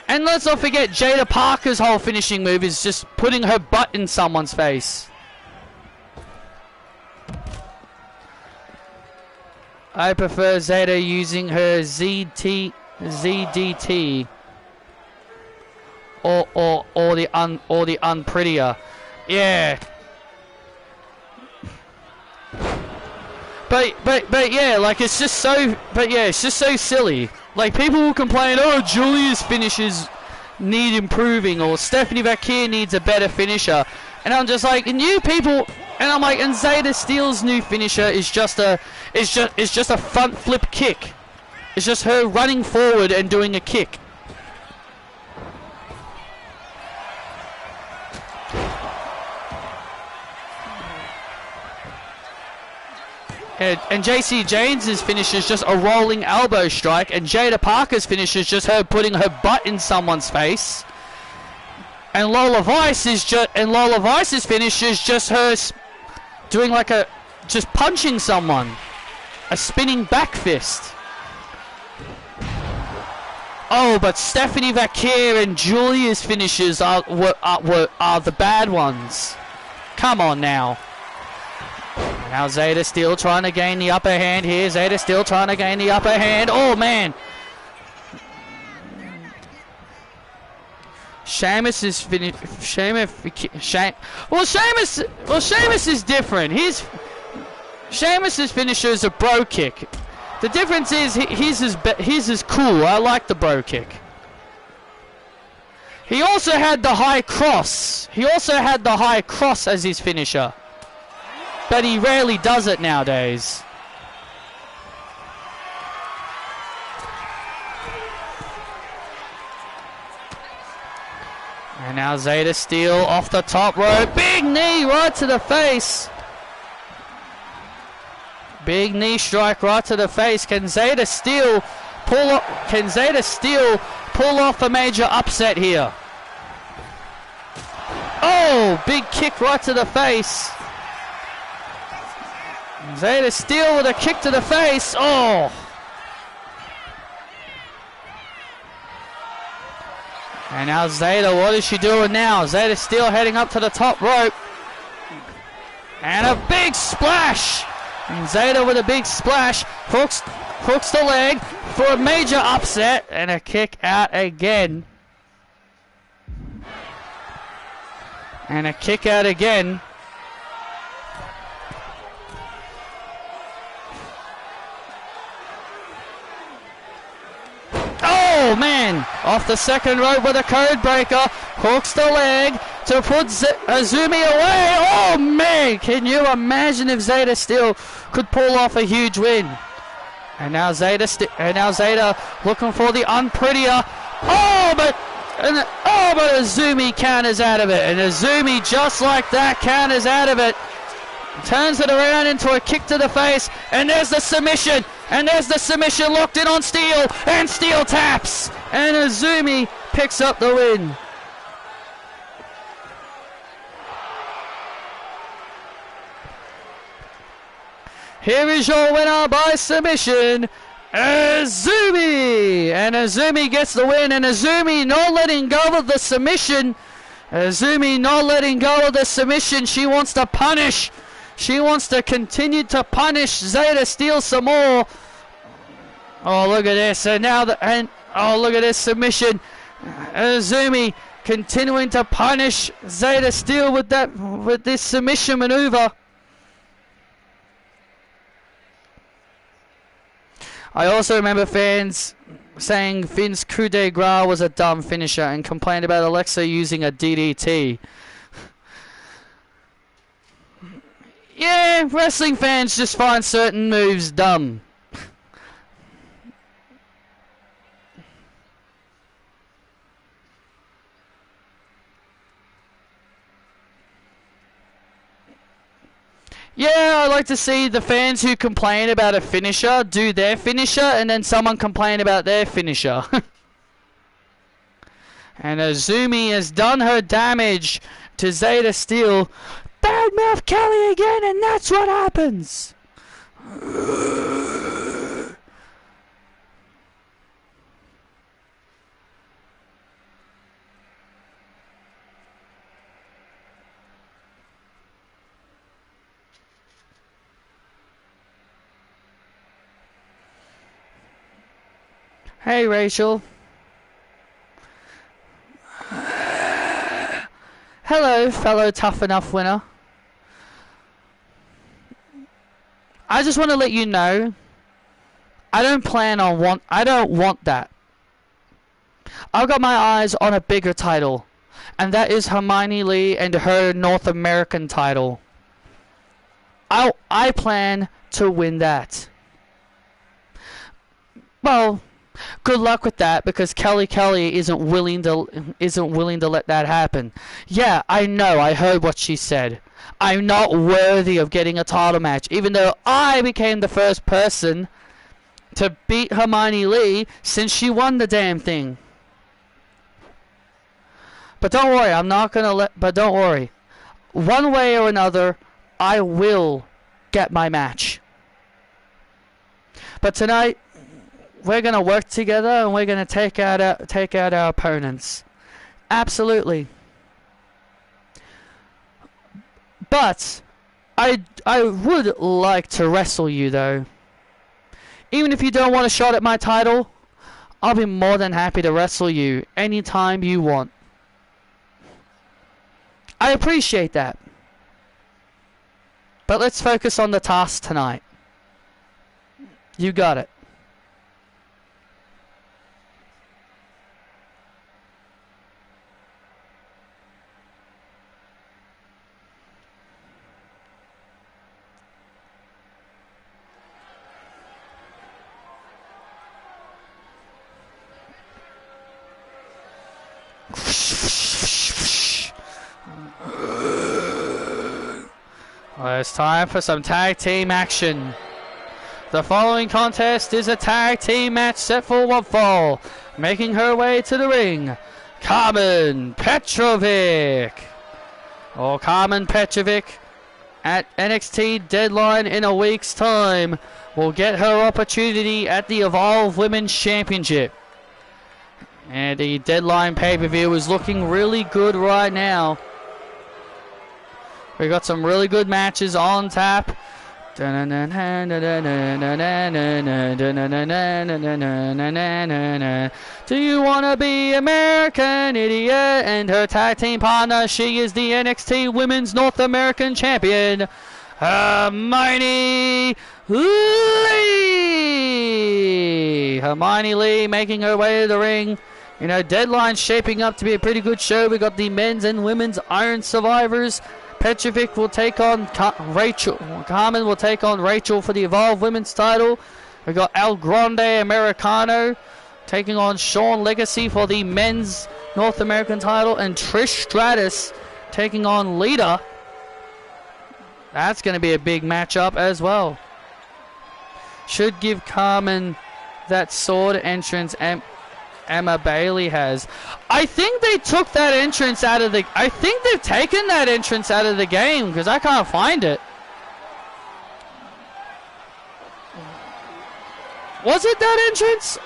And let's not forget, Jada Parker's whole finishing move is just putting her butt in someone's face. I prefer Zeta using her ZDT or the unprettier. Yeah. But yeah, like it's just so silly. Like, people will complain, oh, Julia's finishes need improving, or Stephanie Vaquia needs a better finisher. And I'm just like, and you people, and I'm like, and Zeta Steel's new finisher is just a front flip kick. It's just her running forward and doing a kick. And JC James' finish is just a rolling elbow strike, and Jada Parker's finish is just her putting her butt in someone's face. And Lola Vice's finish is just her doing like just punching someone, a spinning back fist. Oh, but Stephanie Vaquia and Julia's finishes are the bad ones. Come on now. Now Zeta Steel trying to gain the upper hand here. Zeta Steel trying to gain the upper hand. Oh, man. Sheamus' finish. Sheamus is different. Sheamus' finisher is a bro kick. The difference is his is cool. I like the bro kick. He also had the high cross. As his finisher. But he rarely does it nowadays. And And now Zeta Steel off the top rope. Big knee right to the face. Big knee strike right to the face. Can Zeta Steel pull off a major upset here? Oh, big kick right to the face. Zeta Steel with a kick to the face. Oh. And now Zeta, what is she doing now? Zeta Steel heading up to the top rope. And a big splash. And Zeta with a big splash. Hooks the leg for a major upset. And a kick out again. And a kick out again. Oh man, off the second rope with a code breaker, hooks the leg to put Azumi away. Oh man, can you imagine if Zeta Steel could pull off a huge win? And now Zeta looking for the unprettier. But Azumi counters out of it, and Azumi just like that counters out of it. Turns it around into a kick to the face, and there's the submission. And there's the submission locked in on Steel, and Steel taps, and Azumi picks up the win. Here is your winner by submission, Azumi. And Azumi gets the win, and Azumi not letting go of the submission. Azumi not letting go of the submission. She wants to punish. She wants to continue to punish Zeta Steel some more. Oh, look at this. And now look at this submission. Azumi continuing to punish Zeta Steel with this submission maneuver. I also remember fans saying Finn's coup de grace was a dumb finisher and complained about Alexa using a DDT. Yeah, wrestling fans just find certain moves dumb. Yeah, I like to see the fans who complain about a finisher do their finisher, and then someone complain about their finisher. And Azumi has done her damage to Zeta Steel. Badmouth Kelly again, and that's what happens. Hey, Rachel. Hello, fellow Tough Enough winner. I just want to let you know, I don't want that. I've got my eyes on a bigger title, and that is Hermione Lee and her North American title. I plan to win that. Well, good luck with that, because Kelly isn't willing to let that happen. Yeah, I know. I heard what she said. I'm not worthy of getting a title match, even though I became the first person to beat Hermione Lee since she won the damn thing. But don't worry, but don't worry. One way or another, I will get my match. But tonight, we're going to work together, and we're going to take out our opponents. Absolutely. But I would like to wrestle you, though. Even if you don't want a shot at my title, I'll be more than happy to wrestle you anytime you want. I appreciate that. But let's focus on the task tonight. You got it. Well, it's time for some tag team action. The following contest is a tag team match set for one fall. Making her way to the ring, Carmen Petrovic. Or Carmen Petrovic at NXT Deadline in a week's time will get her opportunity at the Evolve Women's Championship. And the Deadline pay-per-view is looking really good right now. We got some really good matches on tap. Do you want to be American Idiot? And her tag team partner, she is the NXT Women's North American Champion, Hermione Lee. Hermione Lee making her way to the ring. You know, Deadline's shaping up to be a pretty good show. We got the men's and women's Iron Survivors. Petrovic will take on Rachel. Carmen will take on Rachel for the Evolve Women's title. We got El Grande Americano taking on Sean Legacy for the men's North American title, and Trish Stratus taking on Lita. That's going to be a big matchup as well. Should give Carmen that sword entrance Emma Bailey has. I think they took that entrance out of the... I think they've taken that entrance out of the game because I can't find it. Was it that entrance?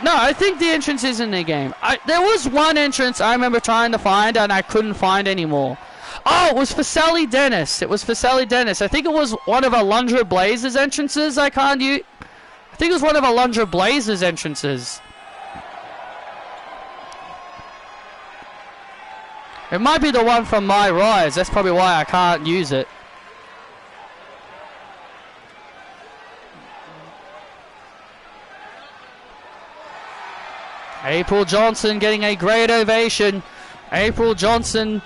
No, I think the entrance is in the game. There was one entrance I remember trying to find and I couldn't find anymore. Oh, it was for Sally Dennis. It was for Sally Dennis. I think it was one of Alundra Blaze's entrances. I think it was one of Alundra Blaze's entrances. It might be the one from My Rise. That's probably why I can't use it. April Johnson getting a great ovation. April Johnson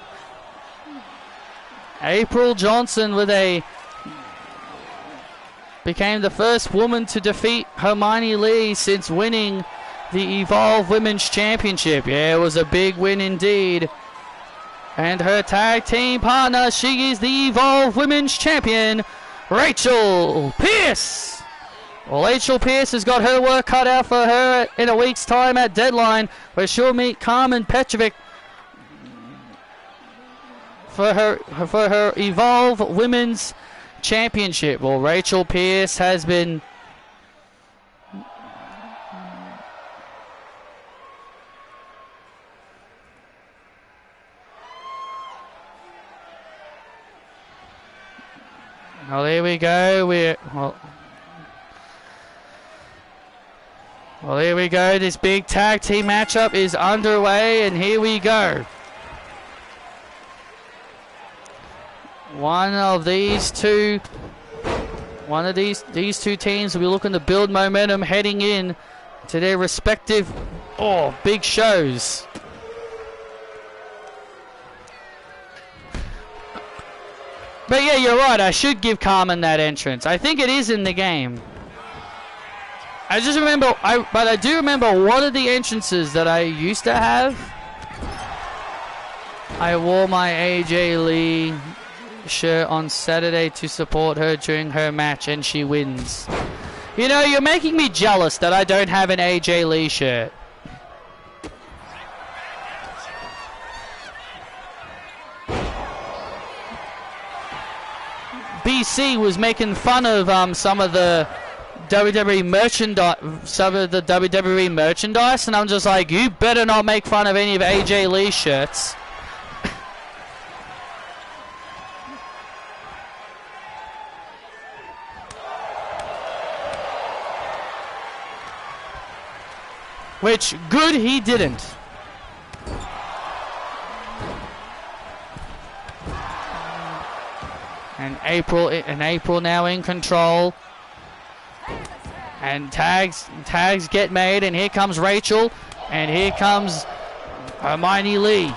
became the first woman to defeat Hermione Lee since winning the Evolve Women's Championship. Yeah, it was a big win indeed. And her tag team partner, she is the Evolve Women's Champion, Rachel Pierce. Well, Rachel Pierce has got her work cut out for her in a week's time at Deadline, where she'll meet Carmen Petrovic for her Evolve Women's Championship. Well, Rachel Pierce has been... Well, here we go. Well, here we go. This big tag team matchup is underway, and here we go. One of these two teams will be looking to build momentum heading in to their respective big shows. But yeah, you're right. I should give Carmen that entrance. I think it is in the game. I just remember, but I do remember one of the entrances that I used to have. I wore my AJ Lee shirt on Saturday to support her during her match, and she wins. You know, you're making me jealous that I don't have an AJ Lee shirt. BC was making fun of some of the WWE merchandise, and I'm just like, you better not make fun of any of AJ Lee's shirts. Which, good he didn't. And April now in control. And tags get made, and here comes Rachel, and here comes Hermione Lee.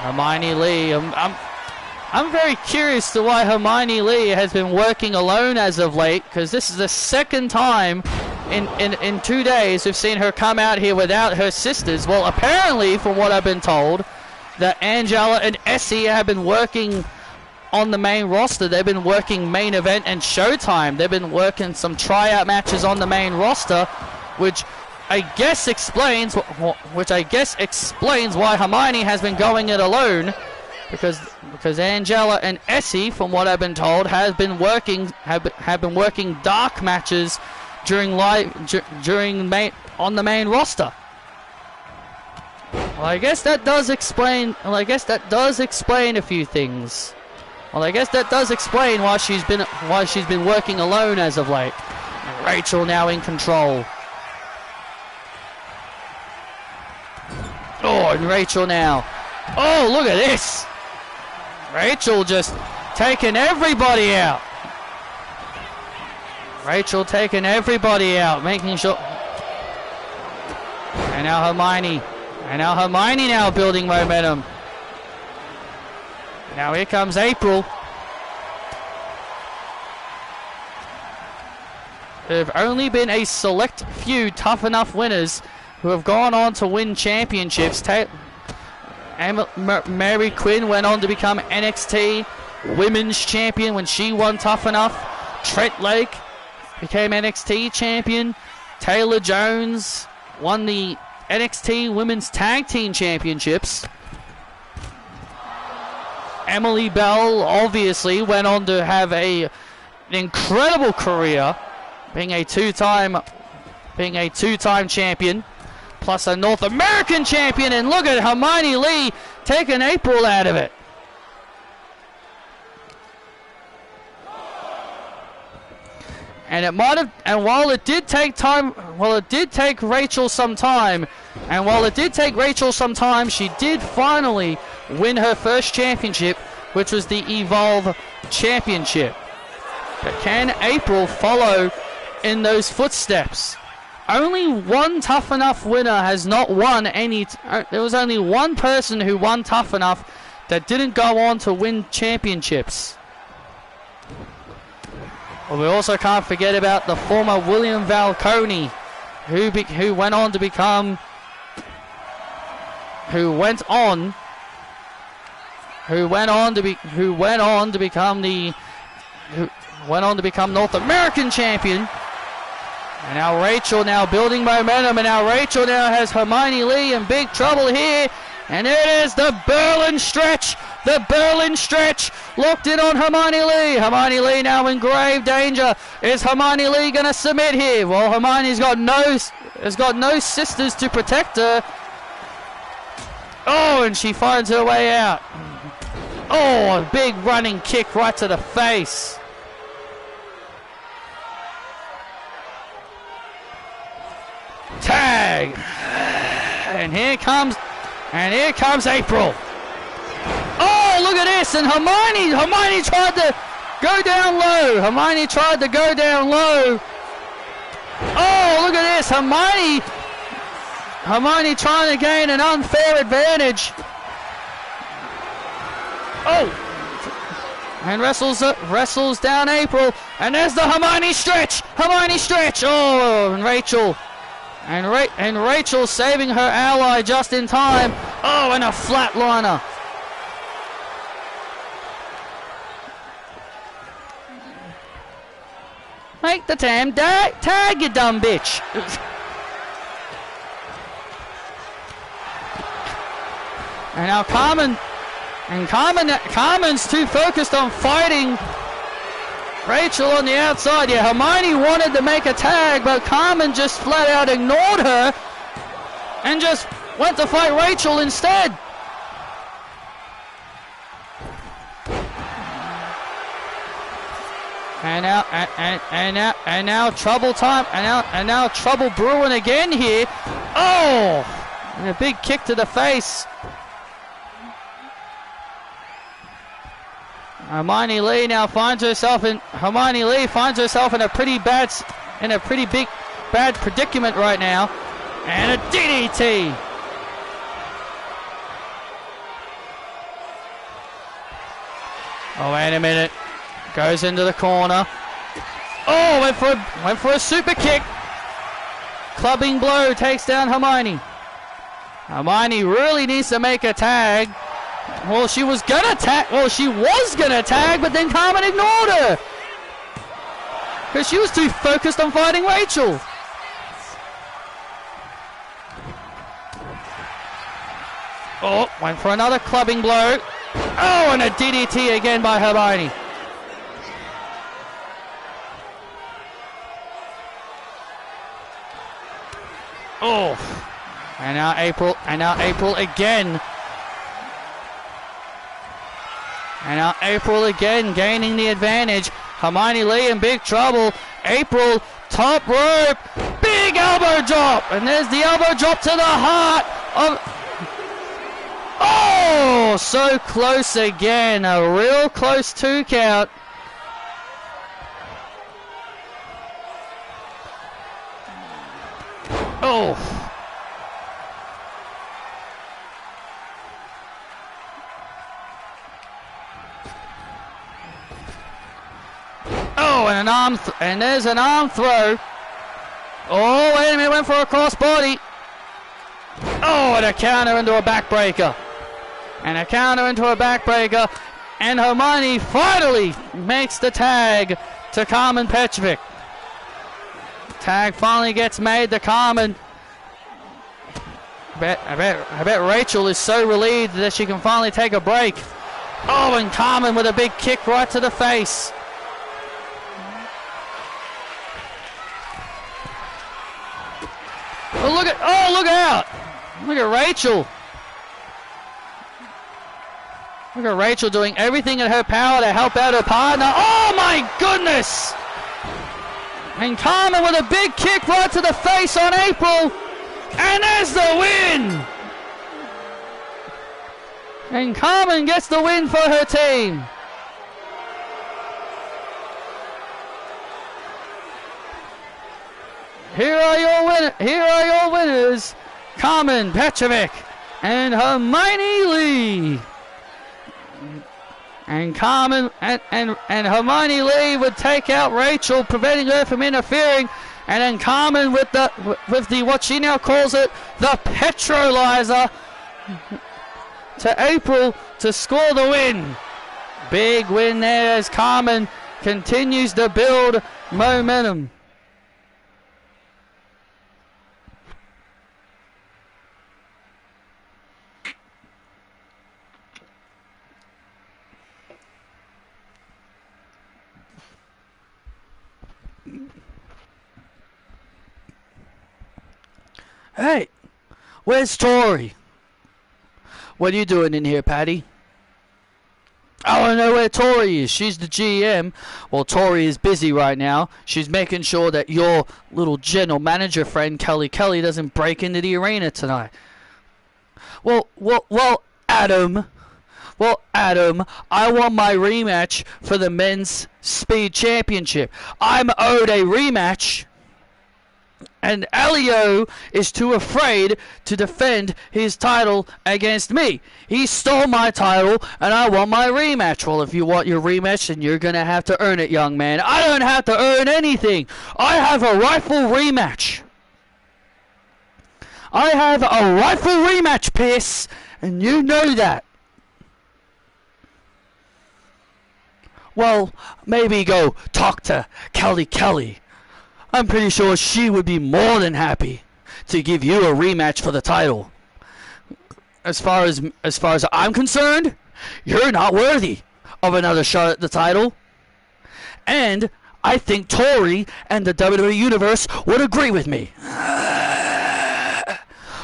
Hermione Lee. I'm very curious to why Hermione Lee has been working alone as of late, because this is the second time in 2 days we've seen her come out here without her sisters. Well, apparently, from what I've been told, that Angela and Essie have been working on the main roster. They've been working main event and Showtime. They've been working some tryout matches on the main roster, which I guess explains why Hermione has been going it alone, because Angela and Essie, from what I've been told, have been working dark matches on the main roster. Well, I guess that does explain a few things. Well, I guess that does explain why she's been working alone as of late. And Rachel now in control. Oh, and Rachel now. Oh, look at this. Rachel just taking everybody out. Rachel taking everybody out, making sure. And now Hermione. And now Hermione now building momentum. Now here comes April. There have only been a select few tough enough winners who have gone on to win championships. Mary Quinn went on to become NXT Women's Champion when she won Tough Enough. Trent Lake became NXT Champion. Taylor Jones won the NXT Women's Tag Team Championships. Emily Bell obviously went on to have an incredible career, being a two-time champion, plus a North American champion. And look at Hermione Lee taking April out of it. And while it did take Rachel some time, she did finally win her first championship, which was the Evolve Championship. But can April follow in those footsteps? Only one Tough Enough winner has not won any. There was only one person who won Tough Enough that didn't go on to win championships. Well, we also can't forget about the former William Valcone, who went on to become North American champion. And now Rachel now building momentum, and now Rachel now has Hermione Lee in big trouble here. And it is the Berlin stretch. The Berlin stretch locked in on Hermione Lee. Hermione Lee now in grave danger. Is Hermione Lee going to submit here? Well, Hermione's got no sisters to protect her. Oh, and she finds her way out. Oh, a big running kick right to the face. Tag. And here comes April. Oh, look at this. And Hermione tried to go down low. Oh, look at this. Hermione trying to gain an unfair advantage. Oh. And wrestles down April. And there's the Hermione stretch. Oh, and Rachel. And Rachel saving her ally just in time. Oh, and a flatliner. Make the damn tag, you dumb bitch. And now Carmen's too focused on fighting Rachel on the outside. Yeah, Hermione wanted to make a tag, but Carmen just flat out ignored her and just went to fight Rachel instead. And now trouble time. And now trouble brewing again here. Oh, and a big kick to the face. Hermione Lee finds herself in a pretty bad predicament right now. And a DDT. Oh, wait a minute. Goes into the corner. Oh, went for a super kick. Clubbing blow takes down Hermione. Hermione really needs to make a tag. Well, she was gonna tag. Well, she was gonna tag, but then Carmen ignored her because she was too focused on fighting Rachel. Oh, went for another clubbing blow. Oh, and a DDT again by Hermione. Oh, and now April again. And now April again gaining the advantage. Hermione Lee in big trouble. April, top rope, big elbow drop. And there's the elbow drop to the heart of... Oh, so close again. A real close 2 count. Oh. Oh, and and there's an arm throw. Oh, wait a minute, went for a crossbody. Oh, and a counter into a backbreaker. And a counter into a backbreaker. And Hermione finally makes the tag to Carmen Petrovic. Tag finally gets made to Carmen. I bet Rachel is so relieved that she can finally take a break. Oh, and Carmen with a big kick right to the face. Oh, look out! Look at Rachel. Look at Rachel doing everything in her power to help out her partner. Oh my goodness! And Carmen with a big kick right to the face on April. And there's the win! And Carmen gets the win for her team. Here are your winners, Carmen Petrovic and Hermione Lee. And Carmen and Hermione Lee would take out Rachel, preventing her from interfering. And then Carmen with the what she now calls it, the Petrolizer, to April to score the win. Big win there as Carmen continues to build momentum. Hey, where's Tori? What are you doing in here, Patty? I want to know where Tori is. She's the GM. Well, Tori is busy right now. She's making sure that your little general manager friend, Kelly doesn't break into the arena tonight. Well, Adam. Well, Adam, I want my rematch for the men's speed championship. I'm owed a rematch. And Elio is too afraid to defend his title against me. He stole my title, and I want my rematch. Well, if you want your rematch, then you're going to have to earn it, young man. I don't have to earn anything. I have a rightful rematch. I have a rightful rematch, Pierce, and you know that. Well, maybe go talk to Kelly. I'm pretty sure she would be more than happy to give you a rematch for the title. As far as I'm concerned, you're not worthy of another shot at the title. And I think Tori and the WWE Universe would agree with me.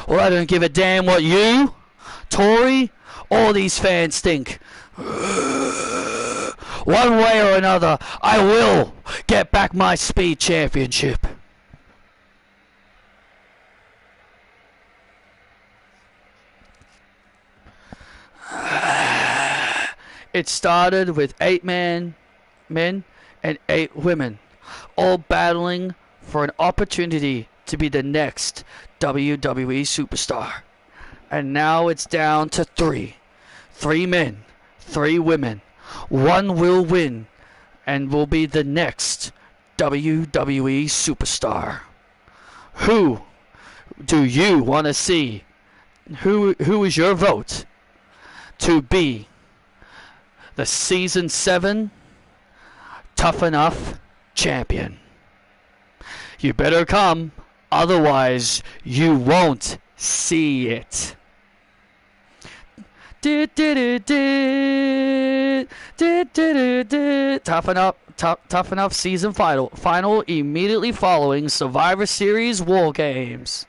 Well, I don't give a damn what you, Tori, or these fans think. One way or another, I will get back my speed championship. It started with 8 men and 8 women, all battling for an opportunity to be the next WWE superstar. And now it's down to 3. 3 men, 3 women. One will win and will be the next WWE superstar. Who do you want to see? Who is your vote to be the Season 7 Tough Enough Champion. You better come, otherwise you won't see it. Tough Enough season final immediately following Survivor Series War Games.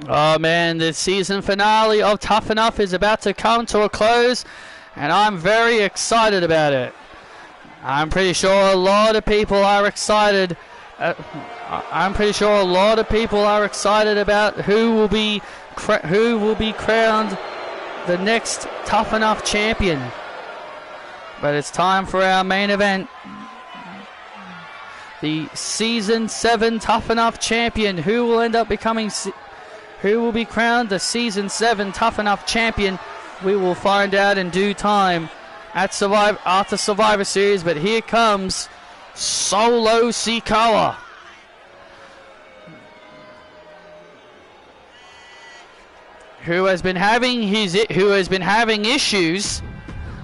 Oh man, the season finale of Tough Enough is about to come to a close, and I'm very excited about it. I'm pretty sure a lot of people are excited. I'm pretty sure a lot of people are excited about who will be crowned the next Tough Enough champion. But it's time for our main event. The Season 7 Tough Enough champion. Who will end up becoming... Who will be crowned the Season 7 Tough Enough champion? We will find out in due time after Survivor Series. But here comes Solo Sikoa. Who has been having issues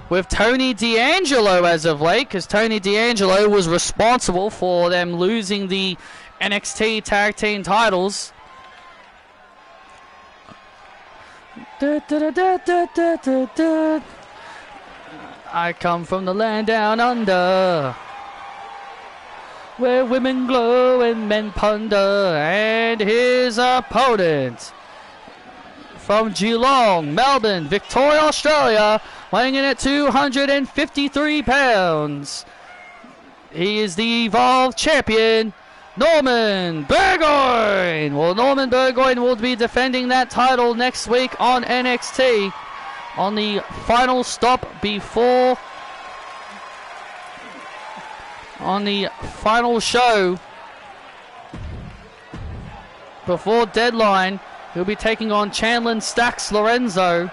with Tony D'Angelo as of late, because Tony D'Angelo was responsible for them losing the NXT Tag Team titles. I come from the land down under, where women glow and men ponder. And his opponent, from Geelong, Melbourne, Victoria, Australia, weighing in at 253 pounds. He is the Evolve champion, Norman Burgoyne. Well, Norman Burgoyne will be defending that title next week on NXT on the final stop before, on the final show before Deadline. He'll be taking on Chandler Stacks Lorenzo.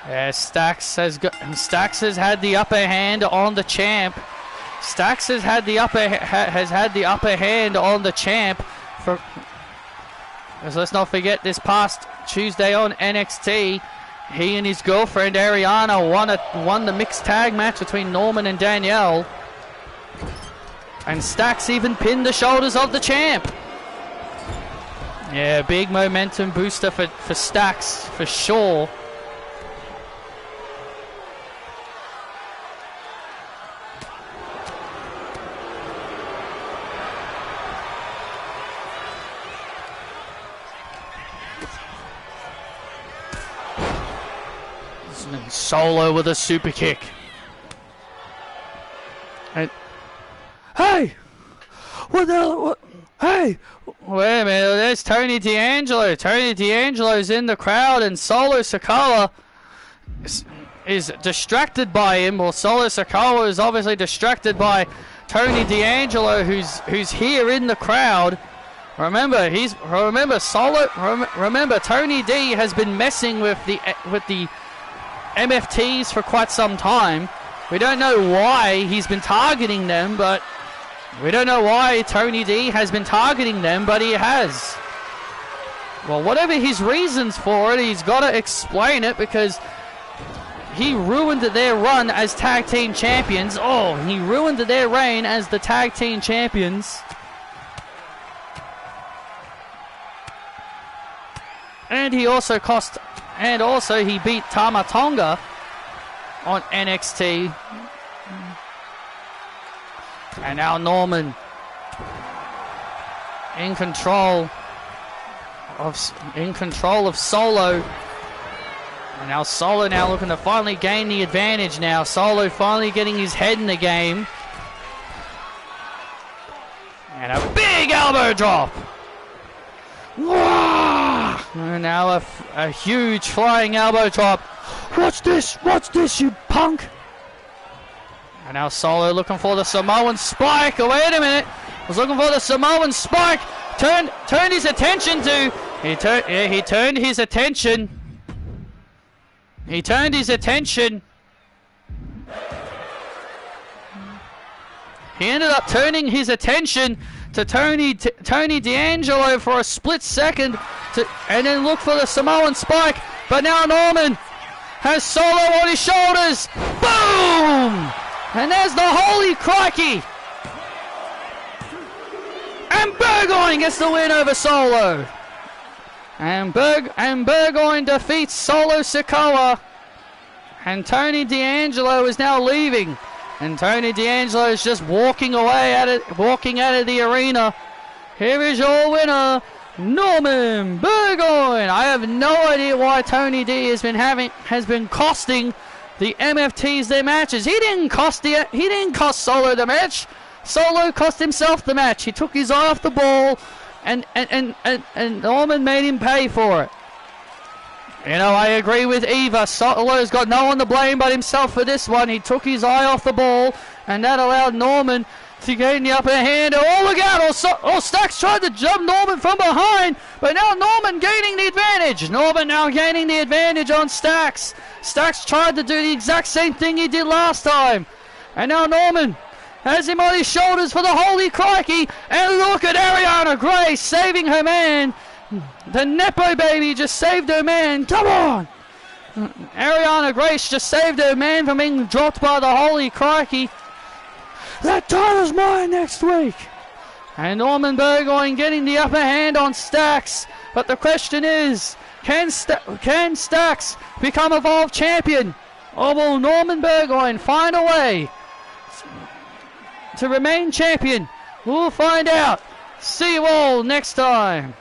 Yeah, Stacks has had the upper hand on the champ. Stacks has had the upper hand on the champ. Because let's not forget, this past Tuesday on NXT, he and his girlfriend Ariana won the mixed tag match between Norman and Danielle. And Stacks even pinned the shoulders of the champ. Yeah, big momentum booster for Stacks, for sure. Solo with a super kick. And hey! What? Hey! Wait a minute, there's Tony D'Angelo. Tony D'Angelo's in the crowd, and Solo Sikoa is distracted by him. Well, Solo Sikoa is obviously distracted by Tony D'Angelo, who's here in the crowd. Remember, Tony D has been messing with the MFTs for quite some time. We don't know why he's been targeting them, but we don't know why Tony D has been targeting them, but he has. Well, whatever his reasons for it, he's got to explain it, because he ruined their run as tag team champions. Oh, he ruined their reign as the tag team champions. And he also he beat Tama Tonga on NXT. And now Norman in control of Solo. And now Solo looking to finally gain the advantage now. Solo finally getting his head in the game. And a big elbow drop. And now a huge flying elbow drop. Watch this, you punk. And now Solo looking for the Samoan spike. Oh, wait a minute. Was looking for the Samoan spike. Turned his attention to. He turned his attention He turned his attention. He ended up turning his attention to Tony D'Angelo for a split second, and then look for the Samoan spike. But now Norman has Solo on his shoulders. Boom! And there's the holy crikey. And Burgoyne gets the win over Solo. And Burgoyne defeats Solo Sikoa. And Tony D'Angelo is now leaving. And Tony D'Angelo is just walking out of the arena. Here is your winner, Norman Burgoyne. I have no idea why Tony D has been costing the MFTs their matches. He didn't cost Solo the match. Solo cost himself the match. He took his eye off the ball, and Norman made him pay for it. You know, I agree with Eva. Solo's got no one to blame but himself for this one. He took his eye off the ball, and that allowed Norman to gain the upper hand. Oh, look out! Stacks tried to jump Norman from behind, but now Norman gaining the advantage. Norman now gaining the advantage on Stacks. Stacks tried to do the exact same thing he did last time. And now Norman has him on his shoulders for the holy crikey. And look at Ariana Grace saving her man. The Nepo baby just saved her man. Come on! Ariana Grace just saved her man from being dropped by the holy crikey. That title's mine next week. And Norman Burgoyne getting the upper hand on Stacks. But the question is, can Stacks become Evolve champion? Or will Norman Burgoyne find a way to remain champion? We'll find out. See you all next time.